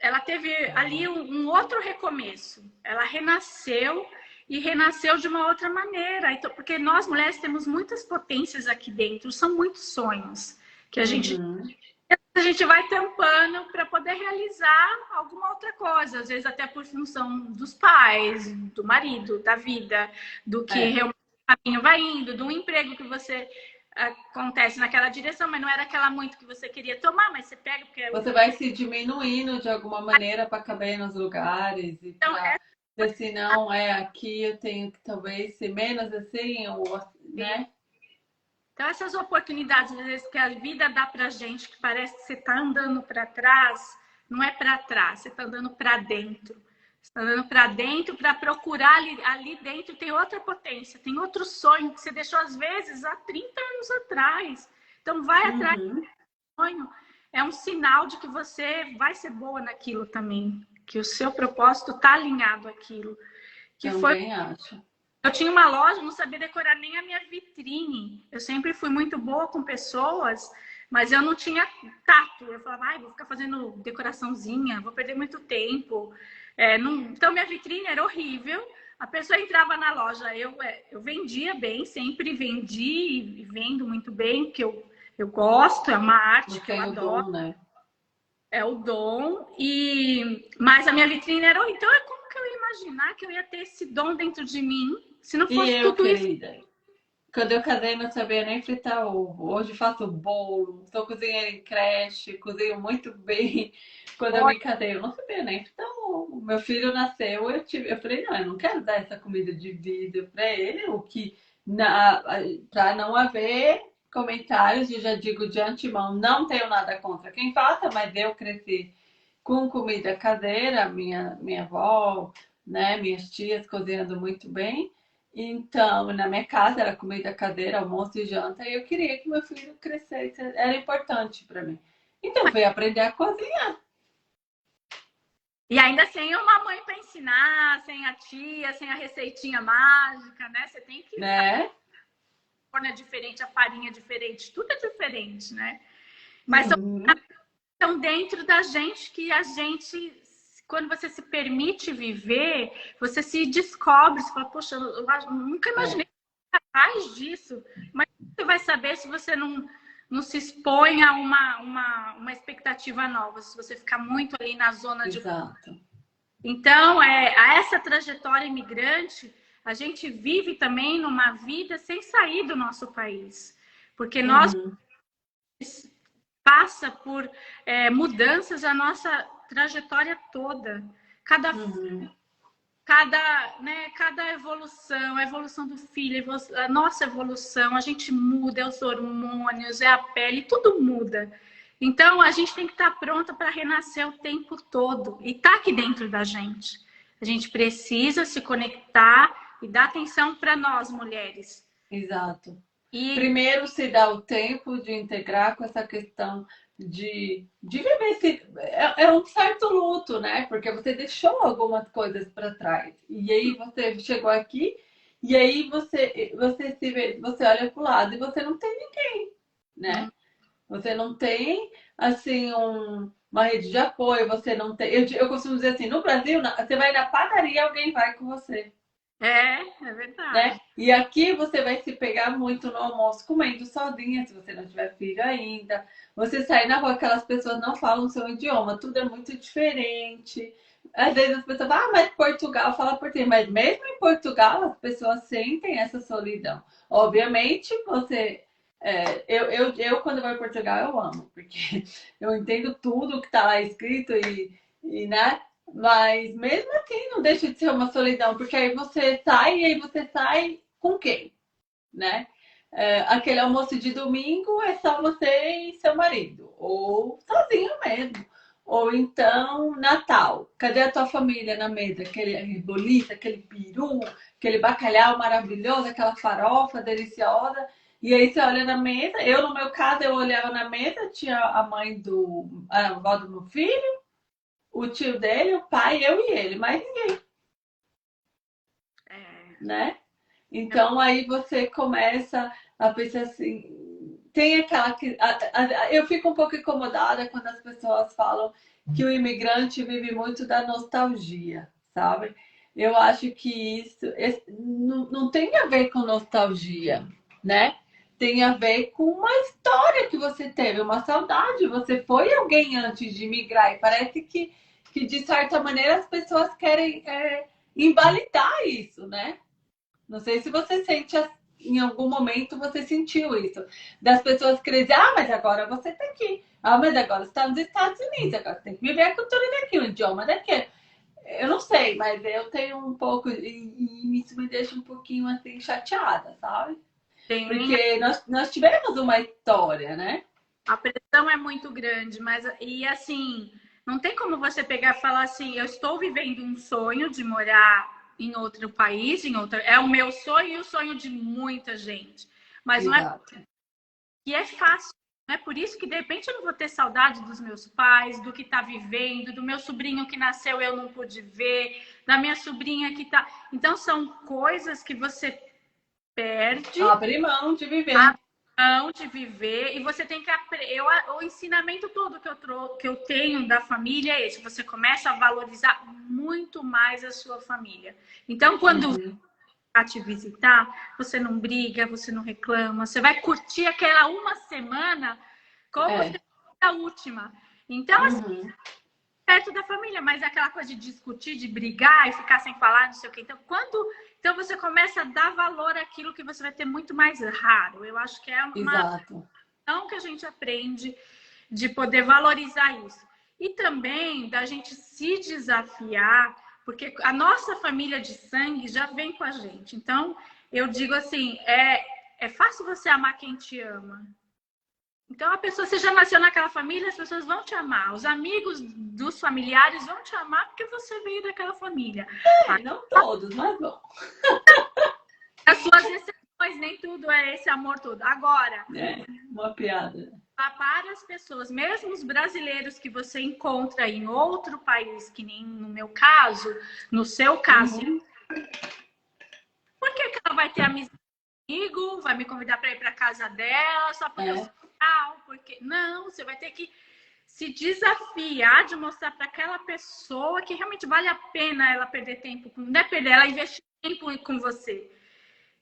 ela teve ali um outro recomeço. Ela renasceu e renasceu de uma outra maneira. Então, porque nós mulheres temos muitas potências aqui dentro, são muitos sonhos que Uhum. a gente vai tampando para poder realizar alguma outra coisa, às vezes até por função dos pais, do marido, da vida, do que É. realmente o caminho vai indo, do emprego que você acontece naquela direção, mas não era aquela muito que você queria tomar, mas você pega porque Você vai se diminuindo de alguma maneira para caber nos lugares e então para ver se não é aqui eu tenho que talvez ser menos assim, ou né? então essas oportunidades às vezes que a vida dá pra gente, que parece que você tá andando para trás, não é para trás, você tá andando para dentro. Está andando para dentro para procurar ali dentro tem outra potência, tem outro sonho que você deixou às vezes há 30 anos atrás. Então vai atrás Uhum. do sonho. É um sinal de que você vai ser boa naquilo também, que o seu propósito está alinhado àquilo. Que foi Também acho. eu tinha uma loja, não sabia decorar nem a minha vitrine. Eu sempre fui muito boa com pessoas, mas eu não tinha tato. Eu falava, vou ficar fazendo decoraçãozinha, vou perder muito tempo. Então, minha vitrine era horrível. A pessoa entrava na loja, eu vendia bem, sempre vendi e vendo muito bem, que eu gosto, é uma arte Não que eu tem o adoro, dom, né? é o dom. Mas a minha vitrine era horrível. Então, é como que eu ia imaginar que eu ia ter esse dom dentro de mim se não E fosse eu, tudo isso? querida, quando eu casei não sabia nem fritar ovo. Hoje faço bolo, sou cozinheira em creche, cozinho muito bem. Quando eu me casei, eu não sabia nem fritar ovo. Meu filho nasceu, eu falei, não, eu não quero dar essa comida de vida para ele, o que para não haver comentários, e já digo de antemão, não tenho nada contra quem faça, mas eu cresci com comida caseira, minha avó, né, minhas tias cozinhando muito bem. Então, na minha casa era comida caseira, almoço e janta, e eu queria que meu filho crescesse, era importante para mim. Então, veio aprender a cozinhar, E ainda sem uma mãe para ensinar, sem a tia, sem a receitinha mágica, né? Você tem que saber, né? a forma é diferente, a farinha é diferente, tudo é diferente, né? Mas Uhum. são dentro da gente que a gente, quando você se permite viver, você se descobre, você fala, poxa, eu nunca imaginei É, capaz disso. Mas você vai saber se você não se expõe a uma expectativa nova, se você ficar muito ali na zona de. exato. Então, a essa trajetória imigrante, a gente vive também numa vida sem sair do nosso país. Porque nós Uhum. passa por mudanças a nossa trajetória toda. Cada Uhum. cada evolução, a evolução do filho, a nossa evolução, a gente muda, é os hormônios, é a pele, tudo muda. Então, a gente tem que estar pronta para renascer o tempo todo. E está aqui dentro da gente. A gente precisa se conectar e dar atenção para nós, mulheres. Exato. E Primeiro se dá o tempo de integrar com essa questão de viver esse. É um certo luto, né? Porque você deixou algumas coisas para trás. E aí você chegou aqui, e aí você se vê, você olha para o lado e você não tem ninguém, né? Você não tem assim uma rede de apoio, você não tem. Eu costumo dizer assim, no Brasil, você vai na padaria, alguém vai com você. é Né? verdade. E aqui você vai se pegar muito no almoço comendo sozinha, se você não tiver filho ainda. Você sai na rua, aquelas pessoas não falam o seu idioma, tudo é muito diferente. Às vezes as pessoas falam, mas Portugal fala português. Mas mesmo em Portugal, as pessoas sentem essa solidão. Obviamente, você Quando vou em Portugal, eu amo, porque eu entendo tudo que está lá escrito né? Mas mesmo assim, não deixa de ser uma solidão, porque aí você sai e aí você sai com quem, né? Aquele almoço de domingo é só você e seu marido, ou sozinho mesmo. Ou então, Natal. Cadê a tua família na mesa? Aquele bolinho, aquele peru, aquele bacalhau maravilhoso, aquela farofa deliciosa. E aí você olha na mesa. Eu, no meu caso, eu olhava na mesa, tinha a avó do meu filho, o tio dele, o pai, eu e ele, mas ninguém, né? Então aí você começa a pensar assim, tem aquela que eu fico um pouco incomodada quando as pessoas falam que o imigrante vive muito da nostalgia, sabe? Eu acho que isso não tem a ver com nostalgia, né? Tem a ver com uma história que você teve, uma saudade. Você foi alguém antes de migrar e parece que de certa maneira as pessoas querem invalidar isso, né? Não sei se você sente, em algum momento você sentiu isso. Das pessoas que dizem, mas agora você está aqui. Mas agora você está nos Estados Unidos. Agora você tem que viver a cultura daqui, o idioma daqui. Eu não sei, mas eu tenho um pouco, e isso me deixa um pouquinho assim chateada, sabe? Sim. Porque nós tivemos uma história, né? A pressão é muito grande, mas e assim, não tem como você pegar e falar assim, eu estou vivendo um sonho de morar em outro país, é o meu sonho e o sonho de muita gente. Mas não é Exato. que é fácil. Não é por isso que de repente eu não vou ter saudade dos meus pais, do que está vivendo, do meu sobrinho que nasceu eu não pude ver, da minha sobrinha que está. Então são coisas que você perde. Abre mão de viver. Mão de viver, e você tem que aprender. O ensinamento todo que eu tenho da família é esse: você começa a valorizar muito mais a sua família. Então, quando vai te visitar, você não briga, você não reclama, você vai curtir aquela uma semana como se fosse a última. Então, assim, perto da família, mas aquela coisa de discutir, de brigar e ficar sem falar, não sei o quê. Então você começa a dar valor àquilo que você vai ter muito mais raro. Eu acho que é uma questão que a gente aprende de poder valorizar isso. E também da gente se desafiar, porque a nossa família de sangue já vem com a gente. Então, eu digo assim, é fácil você amar quem te ama. Então, a pessoa, você já nasceu naquela família, as pessoas vão te amar. Os amigos dos familiares vão te amar porque você veio daquela família. Não todos, mas bom. As suas exceções, nem tudo é esse amor todo. Agora, uma piada. Para as pessoas, mesmo os brasileiros que você encontra em outro país, que nem no meu caso, no seu caso, por que ela vai ter amizade comigo, vai me convidar para ir para casa dela, só porque eu sou legal? Porque não, você vai ter que se desafiar de mostrar para aquela pessoa que realmente vale a pena ela perder tempo, não é perder, ela investir tempo com você.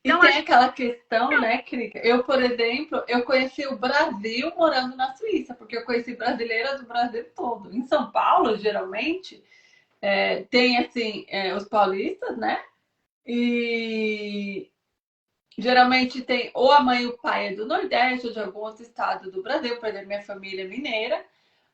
Então, e tem aquela questão, né, Krika? Eu, por exemplo, eu conheci o Brasil morando na Suíça, porque eu conheci brasileiras do Brasil todo. Em São Paulo, geralmente, tem, assim, os paulistas, né? E geralmente tem ou a mãe e o pai é do Nordeste ou de algum outro estado do Brasil, por exemplo, minha família é mineira.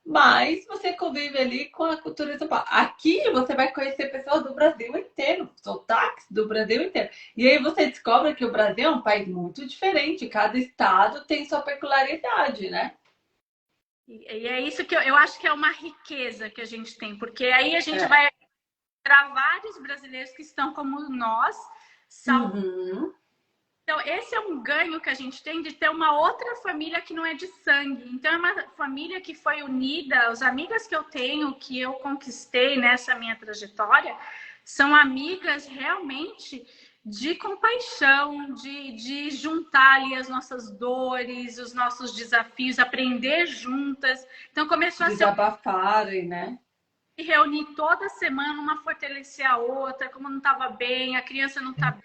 Mas você convive ali com a cultura de São Paulo. Aqui você vai conhecer pessoas do Brasil inteiro, sotaques do Brasil inteiro. E aí você descobre que o Brasil é um país muito diferente, cada estado tem sua peculiaridade, né? E é isso que eu acho que é uma riqueza que a gente tem, porque aí a gente vai para vários brasileiros que estão como nós, Então, esse é um ganho que a gente tem de ter uma outra família que não é de sangue. Então, é uma família que foi unida. As amigas que eu tenho, que eu conquistei nessa minha trajetória, são amigas realmente de compaixão, de juntar ali as nossas dores, os nossos desafios, aprender juntas. Então, começou a ser... Desabafarem, né? Se reunir toda semana, uma fortalecer a outra, como não estava bem, a criança não está bem.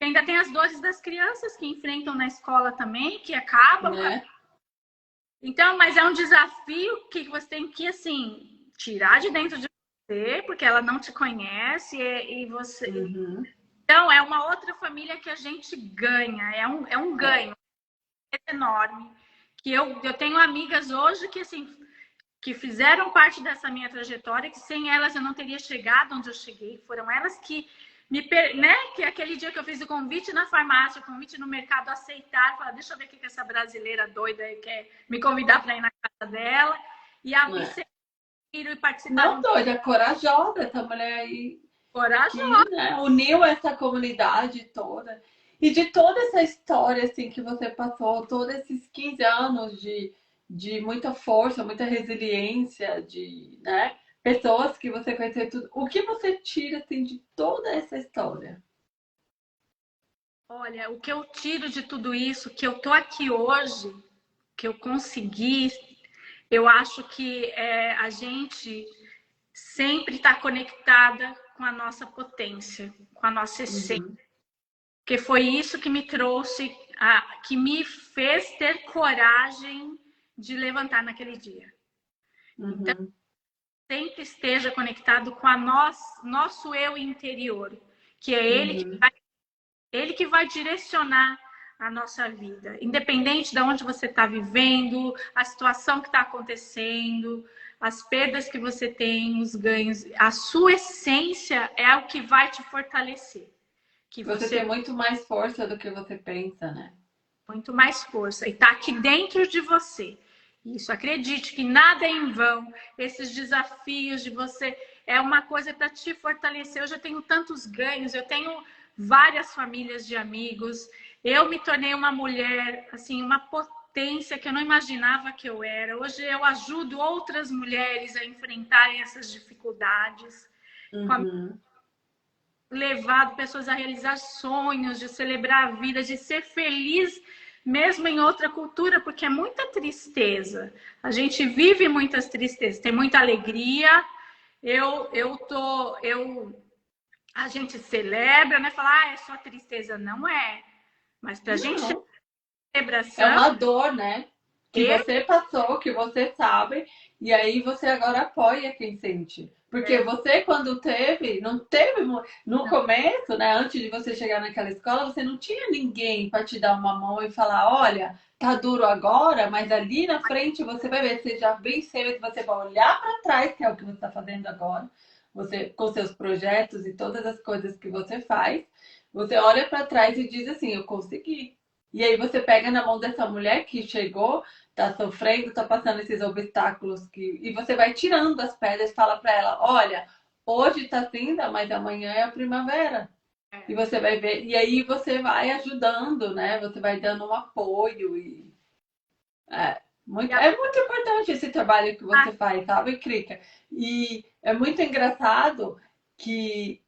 Ainda tem as dores das crianças que enfrentam na escola também, que acabam. Né? Então, mas é um desafio que você tem que, assim, tirar de dentro de você, porque ela não te conhece e você... Então, é uma outra família que a gente ganha, é um ganho. enorme, que eu tenho amigas hoje que, assim, que fizeram parte dessa minha trajetória, que sem elas eu não teria chegado onde eu cheguei. Foram elas que né? Que aquele dia que eu fiz o convite na farmácia, o convite no mercado, aceitar, falar, deixa eu ver o que essa brasileira doida aí quer me convidar para ir na casa dela. E e participaram. Não doida, corajosa essa mulher aí. Corajosa. Que, né, uniu essa comunidade toda. E de toda essa história assim, que você passou, todos esses 15 anos de muita força, muita resiliência, de, né, pessoas que você conheceu, tudo. O que você tira assim, de toda essa história? Olha, o que eu tiro de tudo isso, que eu tô aqui hoje, que eu consegui, eu acho que a gente sempre está conectada com a nossa potência, com a nossa essência. Uhum. Porque foi isso que me trouxe, que me fez ter coragem de levantar naquele dia. Então, Uhum. sempre esteja conectado com nosso eu interior, que é Uhum. ele que vai direcionar a nossa vida, independente de onde você está vivendo, a situação que está acontecendo, as perdas que você tem, os ganhos, a sua essência é o que vai te fortalecer. Que Você você tem muito mais força do que você pensa, né? muito mais força e está aqui dentro de você. Isso, acredite que nada é em vão. Esses desafios de você é uma coisa para te fortalecer. Eu já tenho tantos ganhos, eu tenho várias famílias de amigos. Eu me tornei uma mulher, assim, uma potência que eu não imaginava que eu era. Hoje eu ajudo outras mulheres a enfrentarem essas dificuldades. Uhum. Levado pessoas a realizar sonhos, de celebrar a vida, de ser feliz mesmo em outra cultura, porque é muita tristeza. A gente vive muitas tristezas, tem muita alegria. A gente celebra, né? Fala, é só tristeza, não é. Mas pra gente Não. É celebração, uma dor, né? Que você passou, que você sabe, e aí você agora apoia quem sente. Porque você, quando teve, não teve no começo, né? Antes de você chegar naquela escola, você não tinha ninguém para te dar uma mão e falar: olha, tá duro agora, mas ali na frente você vai ver, você já venceu, você vai olhar para trás, que é o que você está fazendo agora, você com seus projetos e todas as coisas que você faz, você olha para trás e diz assim: eu consegui. E aí você pega na mão dessa mulher que chegou, tá sofrendo, tá passando esses obstáculos e você vai tirando as pedras e fala para ela, olha, hoje tá cinza, mas amanhã é a primavera. E você vai ver, e aí você vai ajudando, né? Você vai dando um apoio é muito importante esse trabalho que você faz, sabe, Krika? E é muito engraçado que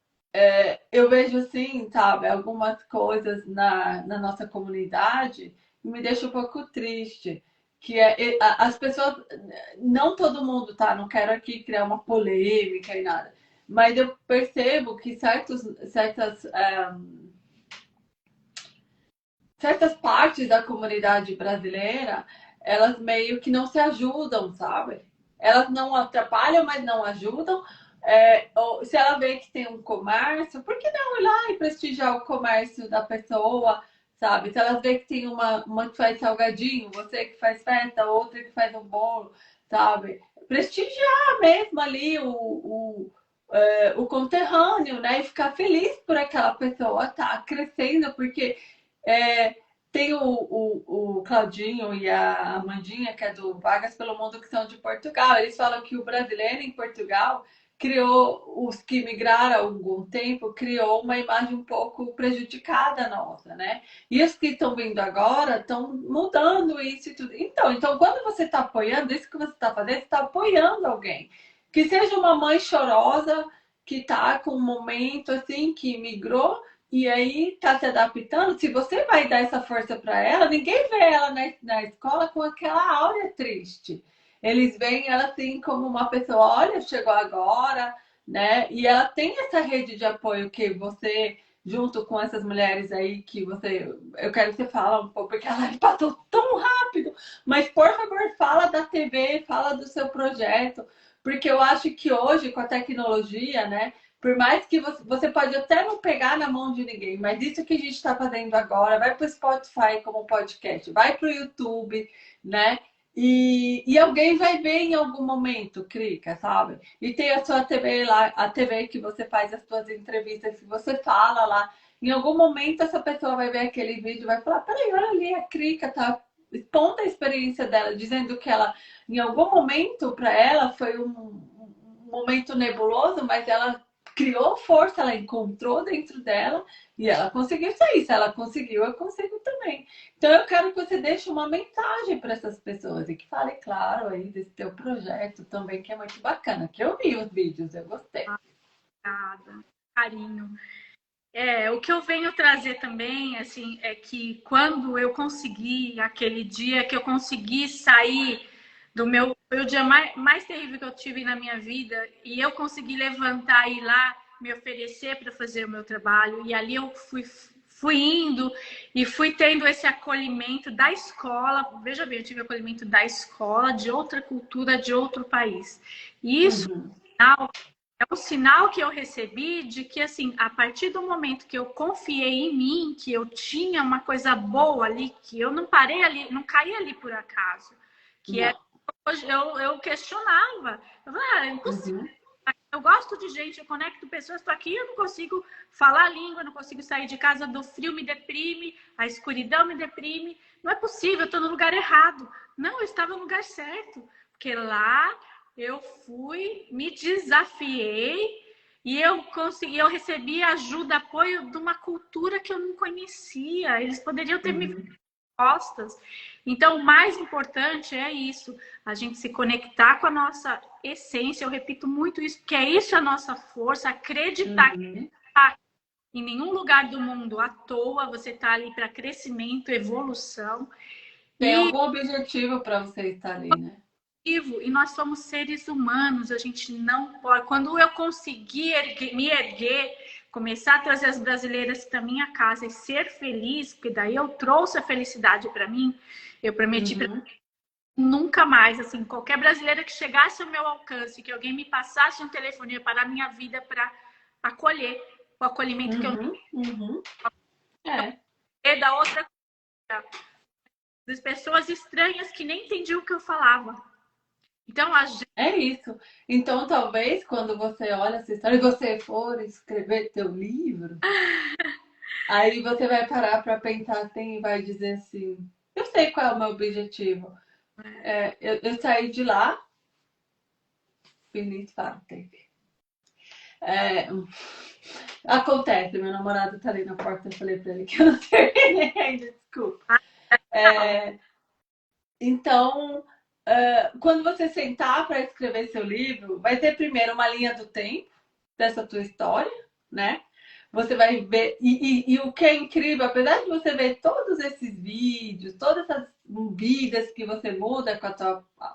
eu vejo assim, sabe, algumas coisas na nossa comunidade que me deixa um pouco triste. Que as pessoas, não todo mundo, tá? Não quero aqui criar uma polêmica e nada. Mas eu percebo que certas partes da comunidade brasileira, elas meio que não se ajudam, sabe? Elas não atrapalham, mas não ajudam. Se ela vê que tem um comércio, por que não ir lá e prestigiar o comércio da pessoa, sabe? Se ela vê que tem uma que faz salgadinho, você que faz festa, outra que faz um bolo, sabe? Prestigiar mesmo ali o conterrâneo, né? E ficar feliz por aquela pessoa estar crescendo, porque tem o Claudinho e a Amandinha, que é do Vagas pelo Mundo, que são de Portugal. Eles falam que o brasileiro em Portugal criou, os que migraram há algum tempo, criou uma imagem um pouco prejudicada nossa, né? E os que estão vindo agora estão mudando isso e tudo. Então quando você está apoiando, isso que você está fazendo, você está apoiando alguém. Que seja uma mãe chorosa que está com um momento assim, que migrou e aí tá se adaptando. Se você vai dar essa força para ela, ninguém vê ela na escola com aquela áurea triste. Eles veem ela assim como uma pessoa, olha, chegou agora, né? E ela tem essa rede de apoio que você, junto com essas mulheres aí que eu quero que você fala um pouco, porque ela passou tão rápido. Mas por favor, fala da TV, fala do seu projeto, porque eu acho que hoje com a tecnologia, né? Por mais que você pode até não pegar na mão de ninguém, mas isso que a gente está fazendo agora, vai para o Spotify como podcast, vai para o YouTube, né? E alguém vai ver em algum momento, clica, sabe? E tem a sua TV lá, a TV que você faz as suas entrevistas, que você fala lá. Em algum momento essa pessoa vai ver aquele vídeo e vai falar, peraí, olha ali, a Krika tá expondo a experiência dela, dizendo que ela, em algum momento, para ela, foi um momento nebuloso, mas ela criou força, ela encontrou dentro dela e ela conseguiu sair. Se ela conseguiu, eu consigo também. Então eu quero que você deixe uma mensagem para essas pessoas e que fale, claro, aí desse teu projeto também, que é muito bacana, que eu vi os vídeos, eu gostei. Obrigada, carinho. O que eu venho trazer também, assim, é que quando eu consegui, aquele dia que eu consegui sair do meu... Foi o dia mais terrível que eu tive na minha vida, e eu consegui levantar e ir lá, me oferecer para fazer o meu trabalho, e ali eu fui indo e fui tendo esse acolhimento da escola. Veja bem, eu tive acolhimento da escola, de outra cultura, de outro país. E isso, é um sinal que eu recebi de que, assim, a partir do momento que eu confiei em mim, que eu tinha uma coisa boa ali, que eu não parei ali, não caí ali por acaso, que é, eu questionava. Eu falei, é impossível. Eu gosto de gente, eu conecto pessoas, estou aqui, eu não consigo falar a língua, não consigo sair de casa, do frio me deprime, a escuridão me deprime. Não é possível, eu estou no lugar errado. Não, eu estava no lugar certo, porque lá eu fui, me desafiei e eu consegui, eu recebi ajuda, apoio de uma cultura que eu não conhecia. Eles poderiam ter me costas. Então, o mais importante é isso, a gente se conectar com a nossa essência. Eu repito muito isso, porque é isso a nossa força, acreditar que tá em nenhum lugar do mundo à toa, você está ali para crescimento, evolução. Tem algum objetivo para você estar ali, né? E nós somos seres humanos, a gente não pode. Quando eu conseguir me erguer, começar a trazer as brasileiras para minha casa e ser feliz, porque daí eu trouxe a felicidade para mim, eu prometi para nunca mais, assim, qualquer brasileira que chegasse ao meu alcance, que alguém me passasse um telefone para a minha vida para acolher o acolhimento que eu é da outra coisa, das pessoas estranhas que nem entendiam o que eu falava. Então, a gente... É isso. Então, talvez, quando você olha essa história e você for escrever teu livro, aí você vai parar para pensar assim e vai dizer assim, eu sei qual é o meu objetivo. Eu saí de lá, feliz parte. Acontece, meu namorado tá ali na porta, eu falei para ele que eu não terminei ainda, desculpa. Então, quando você sentar para escrever seu livro, vai ter primeiro uma linha do tempo dessa tua história, né? Você vai ver, e o que é incrível, apesar de você ver todos esses vídeos, todas essas vidas que você muda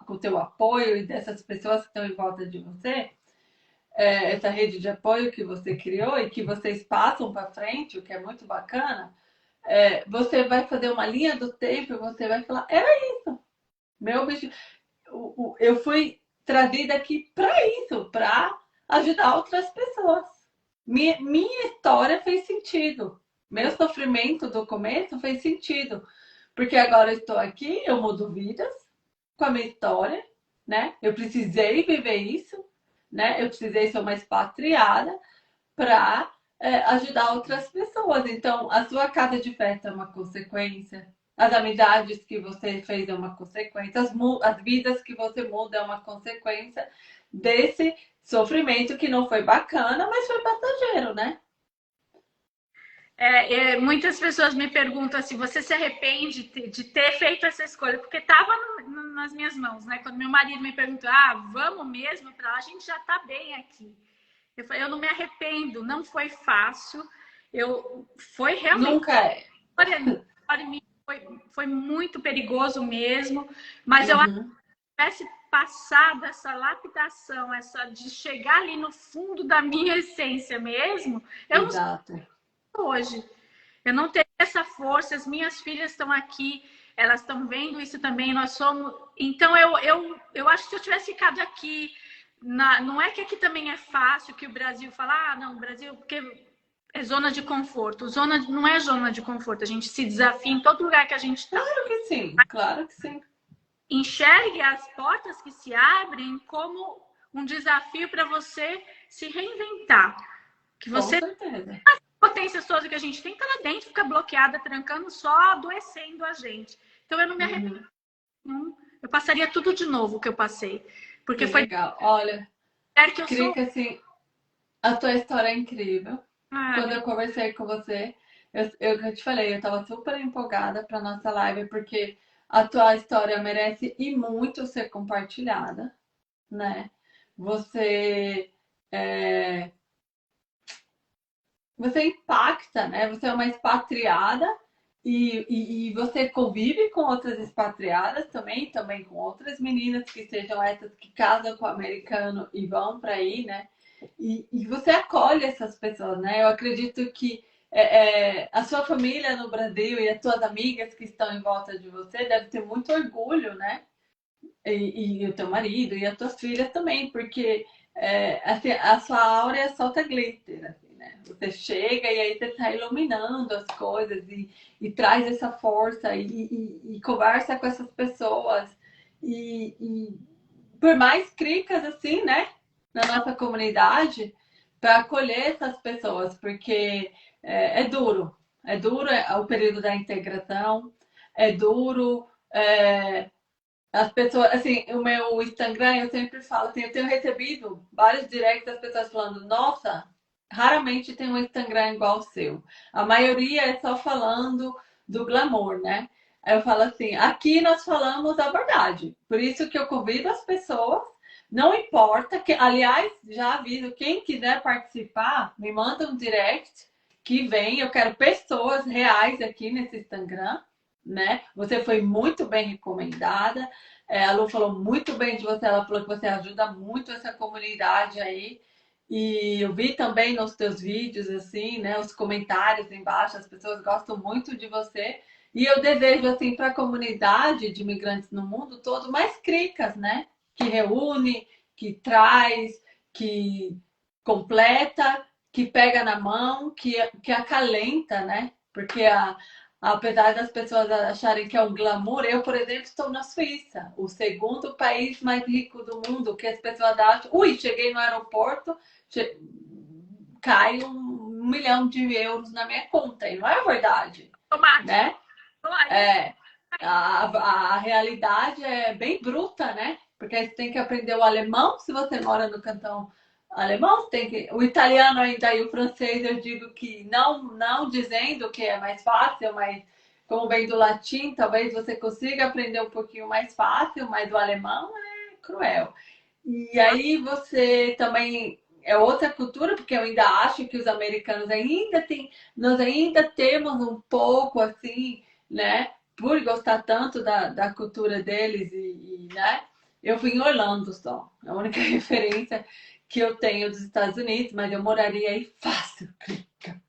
com o teu apoio e dessas pessoas que estão em volta de você, essa rede de apoio que você criou e que vocês passam para frente, o que é muito bacana, você vai fazer uma linha do tempo e você vai falar, era isso. Meu objetivo, eu fui trazida aqui para isso, para ajudar outras pessoas. Minha história fez sentido. Meu sofrimento do começo fez sentido. Porque agora eu estou aqui, eu mudo vidas com a minha história, né? Eu precisei viver isso, né? Eu precisei ser uma expatriada para ajudar outras pessoas. Então, a sua casa de festa é uma consequência. As amizades que você fez é uma consequência. As vidas que você muda é uma consequência desse sofrimento que não foi bacana, mas foi passageiro, né? Muitas pessoas me perguntam se você se arrepende de ter feito essa escolha, porque estava nas minhas mãos, né? Quando meu marido me perguntou, vamos mesmo para lá, a gente já está bem aqui. Eu falei, eu não me arrependo, não foi fácil, foi realmente... Nunca é. Foi muito perigoso mesmo, mas eu acho que se tivesse passado essa lapidação, de chegar ali no fundo da minha essência mesmo, eu não sei hoje. Eu não tenho essa força, as minhas filhas estão aqui, elas estão vendo isso também, nós somos... Então, eu acho que se eu tivesse ficado aqui não é que aqui também é fácil, que o Brasil fala, ah, não, o Brasil, porque é zona de conforto. Não é zona de conforto, a gente se desafia em todo lugar que a gente está. Claro que sim, claro que sim. Enxergue as portas que se abrem como um desafio para você se reinventar. Que Com você, certeza. a potência toda que a gente tem, tá lá dentro, fica bloqueada, trancando, só adoecendo a gente. Então eu não me arrependo. Eu passaria tudo de novo que eu passei. Porque Que foi legal. Olha, que eu sou. Krika, assim, a tua história é incrível. Ah, Quando eu conversei com você, eu te falei, eu estava super empolgada para nossa live, porque a tua história merece e muito ser compartilhada, né? Você, é, você impacta, né? Você é uma expatriada e você convive com outras expatriadas também com outras meninas que sejam essas que casam com o americano e vão para aí, né? E você acolhe essas pessoas, né? Eu acredito que a sua família no Brasil e as suas amigas que estão em volta de você devem ter muito orgulho, né? E o teu marido e as tuas filhas também, porque assim, a sua áurea solta glitter, assim, né? Você chega e aí você está iluminando as coisas e traz essa força e conversa com essas pessoas e por mais cricas assim, né? Na nossa comunidade, para acolher essas pessoas, porque é duro o período da integração, é duro. As pessoas, assim, o meu Instagram, eu sempre falo assim, eu tenho recebido vários directs das pessoas falando, nossa, raramente tem um Instagram igual o seu. A maioria é só falando do glamour, né? Aí eu falo assim, aqui nós falamos a verdade. Por isso que eu convido as pessoas, não importa, que, aliás, já aviso, quem quiser participar, me manda um direct que vem, eu quero pessoas reais aqui nesse Instagram, né? Você foi muito bem recomendada. A Lu falou muito bem de você, ela falou que você ajuda muito essa comunidade aí. E eu vi também nos teus vídeos, assim, né, os comentários embaixo, as pessoas gostam muito de você. E eu desejo, assim, para a comunidade de imigrantes no mundo todo, mais cricas, né? Que reúne, que traz, que completa, que pega na mão, que acalenta, né? Porque apesar das pessoas acharem que é um glamour, eu, por exemplo, estou na Suíça, o segundo país mais rico do mundo, que as pessoas acham, ui, cheguei no aeroporto, cai 1 milhão de euros na minha conta, e não é verdade, automático. né? É, a realidade é bem bruta, né? Porque aí você tem que aprender o alemão, se você mora no cantão alemão, tem que, o italiano ainda e o francês, eu digo que não dizendo que é mais fácil, mas como vem do latim, talvez você consiga aprender um pouquinho mais fácil, mas o alemão é cruel. E aí você também é outra cultura, porque eu ainda acho que os americanos ainda têm, nós ainda temos um pouco assim, né? Por gostar tanto da cultura deles né? Eu fui em Orlando só, a única referência que eu tenho dos Estados Unidos, mas eu moraria aí fácil,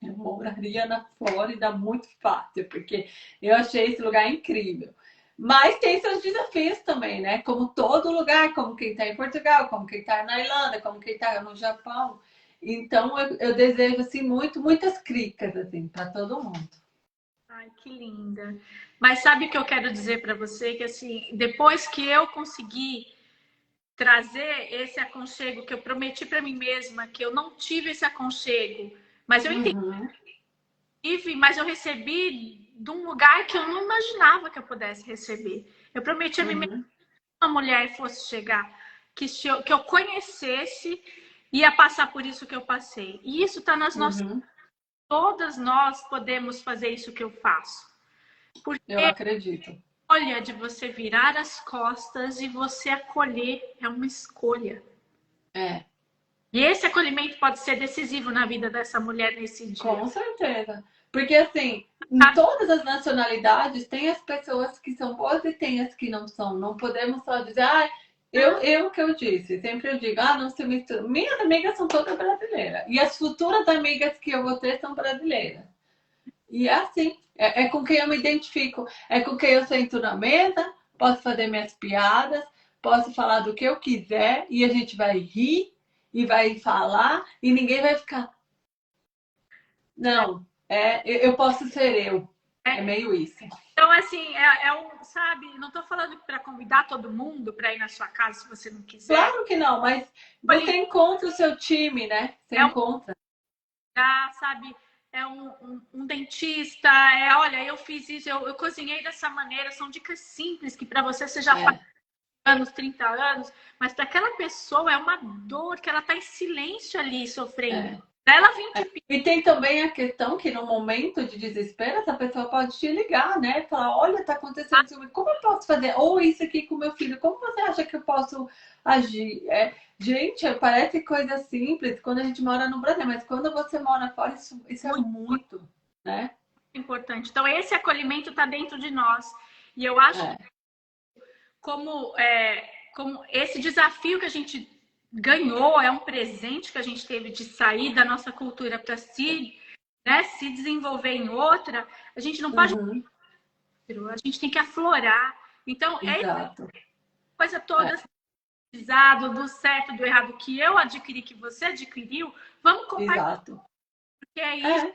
eu moraria na Flórida muito fácil, porque eu achei esse lugar incrível. Mas tem seus desafios também, né? Como todo lugar, como quem está em Portugal, como quem está na Irlanda, como quem está no Japão. Então eu desejo assim muitas cricas assim para todo mundo. Ai, que linda. Mas sabe o que eu quero dizer para você? Que assim, depois que eu consegui trazer esse aconchego que eu prometi para mim mesma, que eu não tive esse aconchego, mas eu entendi, Uhum, mas eu recebi de um lugar que eu não imaginava que eu pudesse receber. Eu prometi a mim mesma uhum, que uma mulher fosse chegar, que eu conhecesse, ia passar por isso que eu passei. E isso está nas nossas. uhum. Todas nós podemos fazer isso que eu faço. Eu Porque acredito. olha, de você virar as costas e você acolher é uma escolha. É, E esse acolhimento pode ser decisivo na vida dessa mulher nesse dia. com certeza. Porque assim, em todas as nacionalidades tem as pessoas que são boas e tem as que não são. Não podemos só dizer, eu que eu disse, sempre eu digo, não se mistura. Minhas amigas são todas brasileiras. E as futuras amigas que eu vou ter são brasileiras. E é assim, é com quem eu me identifico, é com quem eu sento na mesa, posso fazer minhas piadas, posso falar do que eu quiser e a gente vai rir e vai falar e ninguém vai ficar. Não, eu posso ser eu. É É, meio isso. então, assim, sabe, não estou falando para convidar todo mundo para ir na sua casa se você não quiser. Claro que não, mas você encontra o seu time, né? Você É um encontra. lugar, sabe? É um dentista, olha, eu fiz isso, eu cozinhei dessa maneira, são dicas simples que para você já faz É, anos, 30 anos, mas para aquela pessoa é uma dor que ela está em silêncio ali sofrendo. é. Pra ela vir te pedir. E tem também a questão que no momento de desespero, essa pessoa pode te ligar, né? Falar, olha, tá acontecendo isso, como eu posso fazer? Ou isso aqui com meu filho, como você acha que eu posso agir? Gente, parece coisa simples quando a gente mora no Brasil, mas quando você mora fora, isso é Muito muito, né? importante. Então, esse acolhimento está dentro de nós. E eu acho que É, como esse desafio que a gente ganhou, é um presente que a gente teve de sair da nossa cultura para se desenvolver em outra, a gente não pode, uhum, a gente tem que aflorar. Então, é exato. coisa É, toda do certo, do errado que eu adquiri, que você adquiriu, vamos compartilhar, exato. porque é isso.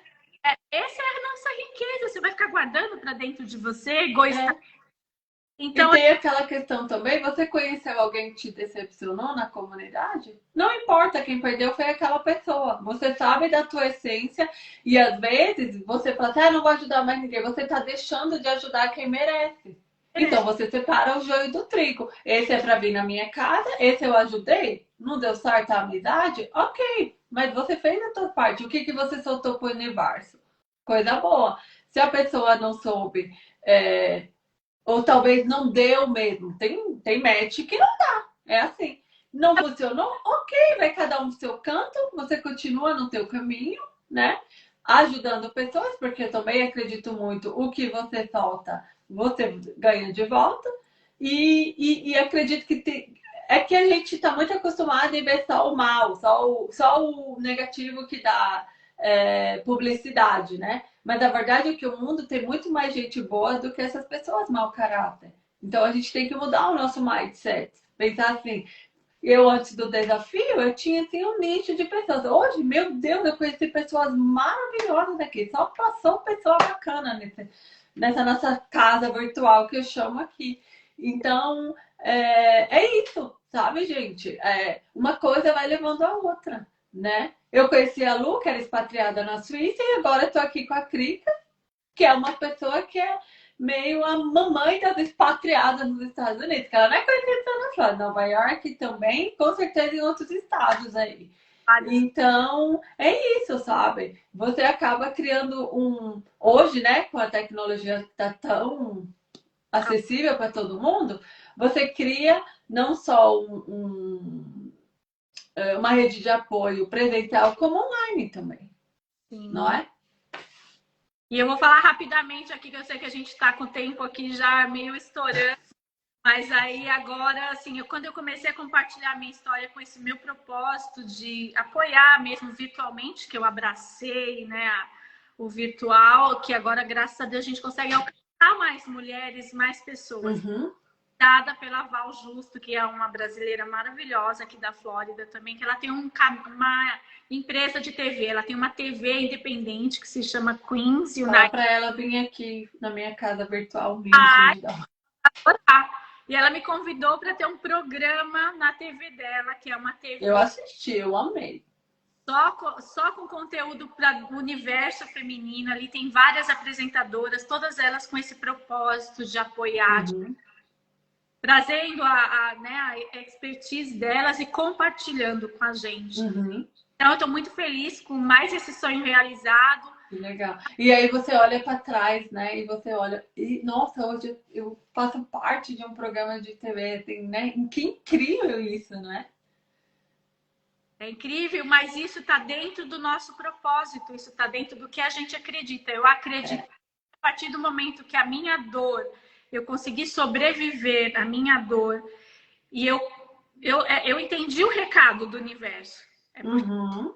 É, Essa é a nossa riqueza. Você vai ficar guardando para dentro de você, egoísta. é. E Então, tem aquela questão também, você conheceu alguém que te decepcionou na comunidade? Não importa, quem perdeu foi aquela pessoa. Você sabe da tua essência e às vezes você fala assim, não vou ajudar mais ninguém. Você está deixando de ajudar quem merece. Então você separa o joio do trigo. Esse é para vir na minha casa, esse eu ajudei. Não deu certo a amizade? Ok, mas você fez a tua parte. O que, que você soltou para o universo? Coisa boa. Se a pessoa não soube... ou talvez não deu mesmo. Tem match que não dá. É assim. Não funcionou? Ok, vai cada um pro seu canto, você continua no teu caminho, né? Ajudando pessoas, porque eu também acredito muito o que você solta, você ganha de volta. E acredito que é que a gente está muito acostumado a ver só o mal, só o negativo que dá publicidade, né? Mas a verdade é que o mundo tem muito mais gente boa do que essas pessoas mau caráter. Então a gente tem que mudar o nosso mindset. Pensar assim, eu antes do desafio, eu tinha assim um nicho de pessoas. Hoje, meu Deus, eu conheci pessoas maravilhosas aqui. Só passou pessoa bacana nessa nossa casa virtual que eu chamo aqui. Então, é isso, sabe, gente? Uma coisa vai levando a outra, né? Eu conheci a Lu, que era expatriada na Suíça, e agora estou aqui com a Krika, que é uma pessoa que é meio a mamãe das expatriadas nos Estados Unidos, que ela não é conhecida só na Flórida, Nova York também, com certeza em outros estados aí. Então, é isso, sabe? Você acaba criando Hoje, né, com a tecnologia que está tão acessível para todo mundo, você cria não só uma rede de apoio presencial, como online também, não sim. é? E eu vou falar rapidamente aqui, que eu sei que a gente está com o tempo aqui já meio estourando, mas aí agora, assim, quando eu comecei a compartilhar a minha história com esse meu propósito de apoiar mesmo virtualmente, que eu abracei, né, o virtual, que agora, graças a Deus, a gente consegue alcançar mais mulheres, mais pessoas. Uhum. Dada pela Val Justo, que é uma brasileira maravilhosa aqui da Flórida também, que ela tem uma empresa de TV, ela tem uma TV independente que se chama Queens Fala United. para ela vir aqui na minha casa virtual mesmo. E ela me convidou para ter um programa na TV dela, que é uma Eu TV assisti, eu amei. só com conteúdo para o universo feminino. Ali tem várias apresentadoras, todas elas com esse propósito de apoiar, Uhum. trazendo né, a expertise delas e compartilhando com a gente. Uhum. Então, eu estou muito feliz com mais esse sonho realizado. Que legal. E aí você olha para trás, né? E você olha. E, nossa, hoje eu faço parte de um programa de TV, assim, né? Que incrível isso, né? É incrível, mas isso está dentro do nosso propósito, isso está dentro do que a gente acredita. Eu acredito que a partir do momento que a minha dor, eu consegui sobreviver à minha dor, e eu entendi o recado do universo. É porque Uhum.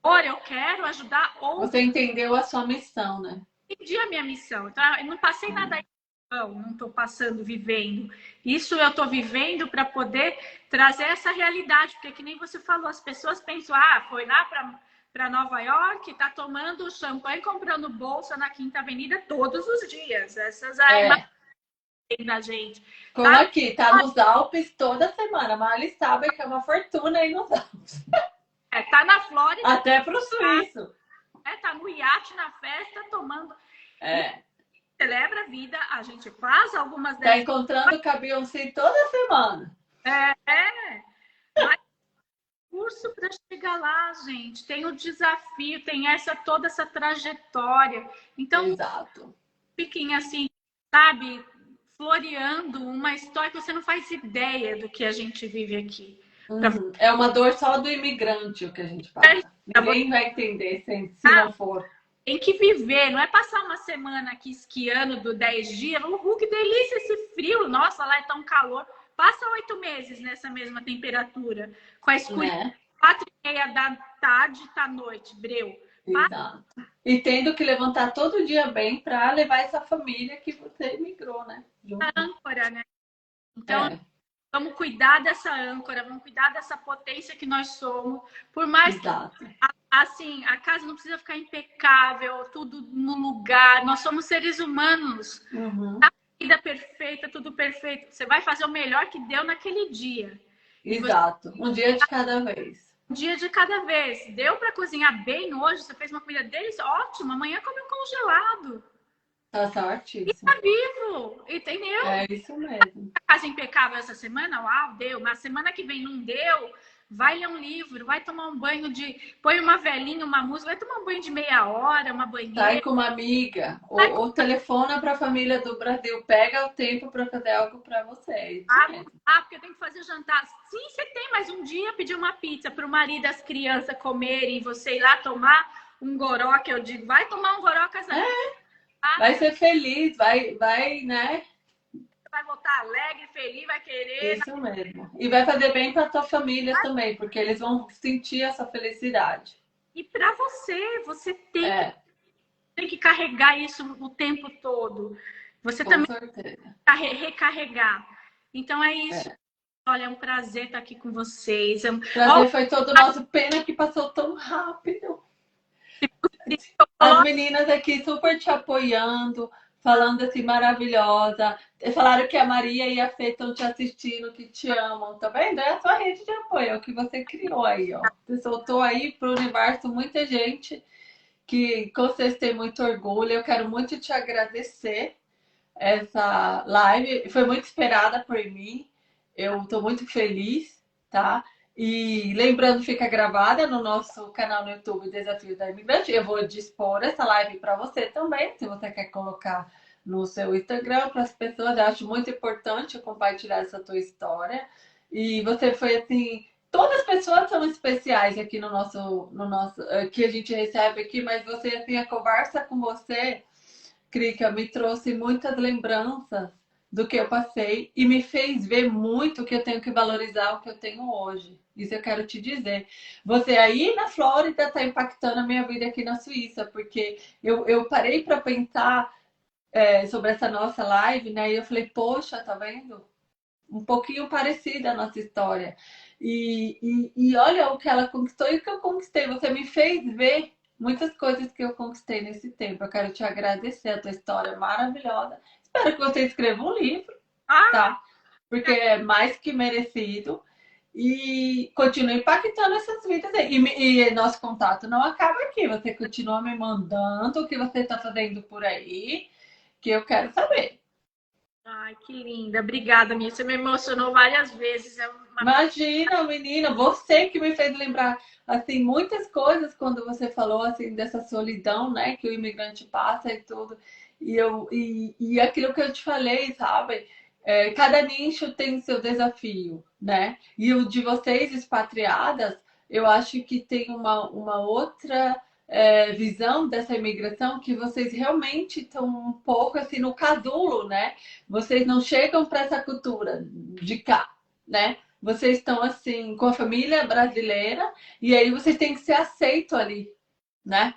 agora eu quero ajudar outros. Você entendeu a sua missão, né? Entendi a minha missão. Então, eu não passei nada aí não estou passando, vivendo. Isso eu estou vivendo para poder trazer essa realidade, porque que nem você falou, as pessoas pensam, foi lá para Nova York, está tomando champanhe, comprando bolsa na Quinta Avenida todos os dias. Essas aí É, da gente. como Tá, aqui, tá nos Alpes toda semana. Mas eles sabem que é uma fortuna aí nos Alpes. tá na Flórida, Até pro suíço. tá no iate, na festa, tomando. É. Celebra a vida, a gente faz algumas Tá dessas. encontrando com a Beyoncé toda semana. Mas curso para chegar lá, gente. Tem o desafio, tem toda essa trajetória. Então, Exato. fiquem assim, sabe, floreando uma história que você não faz ideia do que a gente vive aqui. Uhum. É uma dor só do imigrante o que a gente passa. Ninguém vai entender se não for. Tem que viver, não é passar uma semana aqui esquiando do 10 dias. Que delícia esse frio! Nossa, lá é tão calor. Passa 8 meses nessa mesma temperatura. Com a escuridão, Né? 4:30 da tarde, tá noite, breu. Exato. E tendo que levantar todo dia bem para levar essa família que você imigrou, né? Junto. Âncora, né? Então, vamos cuidar dessa âncora, vamos cuidar dessa potência que nós somos. Por mais Exato. que, assim, a casa não precisa ficar impecável, tudo no lugar. Nós somos seres humanos. Uhum. A vida perfeita, tudo perfeito. Você vai fazer o melhor que deu naquele dia. Exato. Um dia de cada vez. Um dia de cada vez. Deu para cozinhar bem hoje? Você fez uma comida deles? Ótimo. Amanhã come um congelado. Tá E certíssimo. tá vivo. Entendeu? É isso mesmo. A casa impecável essa semana? Uau, deu. Mas semana que vem não deu? Vai ler um livro, vai tomar um banho põe uma velinha, uma música, vai tomar um banho de meia hora, uma banheira. Sai com uma amiga. Ou telefona para a família do Brasil. Pega o tempo para fazer algo para você. Porque eu tenho que fazer jantar. Sim, você tem, mas um dia pedir uma pizza para o marido e as crianças comerem e você ir lá tomar um goró, que eu digo, vai tomar um goró com essa Vai ser feliz, vai, né? vai voltar alegre, feliz, vai querer. Isso mesmo. E vai fazer bem para tua família também, porque eles vão sentir essa felicidade. E para você tem que carregar isso o tempo todo. Você Com também certeza. recarregar. Então é isso. Olha, é um prazer estar aqui com vocês. Prazer foi todo nosso. Pena que passou tão rápido. As meninas aqui super te apoiando, falando assim, maravilhosa. Falaram que a Maria e a Fê estão te assistindo, que te amam, tá vendo? É a sua rede de apoio, é o que você criou aí, ó. Você soltou aí pro universo muita gente que com vocês tem muito orgulho. Eu quero muito te agradecer essa live. Foi muito esperada por mim. Eu estou muito feliz, tá? E lembrando, fica gravada no nosso canal no YouTube Desafio da Imigrante. Eu vou dispor essa live para você também, se você quer colocar no seu Instagram para as pessoas. Eu acho muito importante compartilhar essa tua história. E você foi assim, todas as pessoas são especiais aqui no nosso que a gente recebe aqui, mas você assim, a conversa com você, Krika, me trouxe muitas lembranças do que eu passei e me fez ver muito que eu tenho que valorizar o que eu tenho hoje. Isso eu quero te dizer. Você aí na Flórida está impactando a minha vida aqui na Suíça, porque eu parei para pensar sobre essa nossa live, né? E eu falei, poxa, tá vendo? Um pouquinho parecida a nossa história. E olha o que ela conquistou e o que eu conquistei. Você me fez ver muitas coisas que eu conquistei nesse tempo. Eu quero te agradecer, a tua história é maravilhosa. Espero que você escreva um livro, tá? Porque é mais que merecido. E continue impactando essas vidas aí. E nosso contato não acaba aqui. Você continua me mandando o que você está fazendo por aí, que eu quero saber. Ai, que linda. Obrigada, minha. Você me emocionou várias vezes. Imagina, menina, você que me fez lembrar assim muitas coisas quando você falou assim dessa solidão, né, que o imigrante passa e tudo. E aquilo que eu te falei, sabe? Cada nicho tem seu desafio, né? E o de vocês expatriadas, eu acho que tem uma outra visão dessa imigração, que vocês realmente estão um pouco assim no casulo, né? Vocês não chegam para essa cultura de cá, né? Vocês estão assim com a família brasileira e aí vocês têm que ser aceito ali, né?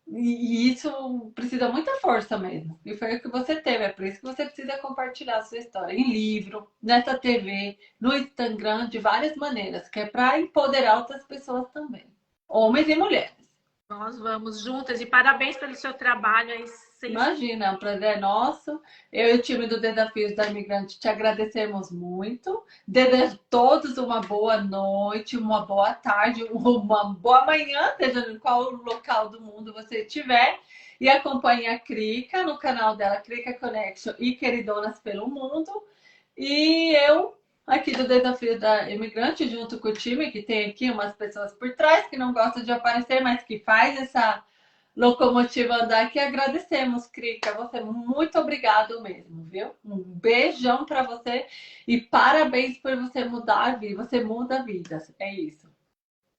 E isso precisa muita força mesmo. E foi o que você teve. É por isso que você precisa compartilhar a sua história em livro, nessa TV, no Instagram, de várias maneiras, que é para empoderar outras pessoas também, homens e mulheres. Nós vamos juntas e parabéns pelo seu trabalho aí. Imagina, é um prazer nosso. Eu e o time do Desafios da Imigrante te agradecemos muito. Desejo a todos uma boa noite, uma boa tarde, uma boa manhã, seja em qual local do mundo você estiver. E acompanhe a Crica no canal dela, Crica Connection e Queridonas pelo Mundo. E eu, aqui do Desafio da Imigrante, junto com o time, que tem aqui umas pessoas por trás que não gostam de aparecer, mas que faz essa locomotiva andar aqui. Agradecemos, Crica. Você, muito obrigado mesmo, viu? Um beijão para você e parabéns por você mudar a vida. Você muda vidas. É isso.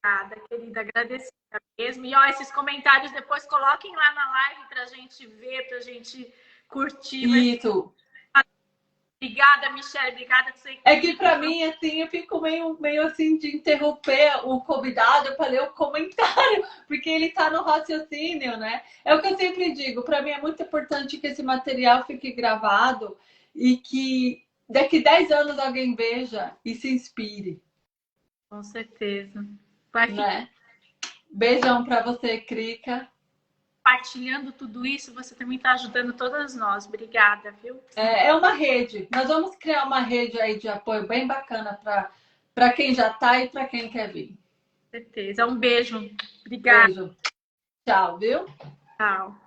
Obrigada, querida, agradecida mesmo. E ó, esses comentários depois coloquem lá na live para a gente ver, para a gente curtir. Isso. Obrigada, Michelle, obrigada por você. É que para mim, assim, eu fico meio assim de interromper o convidado para ler o comentário, porque ele está no raciocínio, né? É o que eu sempre digo, para mim é muito importante que esse material fique gravado e que daqui 10 anos alguém veja e se inspire. Com certeza. Vai ficar Né? Beijão para você, Crica. compartilhando tudo isso, você também está ajudando todas nós. Obrigada, viu? É uma rede. Nós vamos criar uma rede aí de apoio bem bacana para quem já está e para quem quer vir. Com certeza. Um beijo. Obrigada. Beijo. Tchau, viu? Tchau.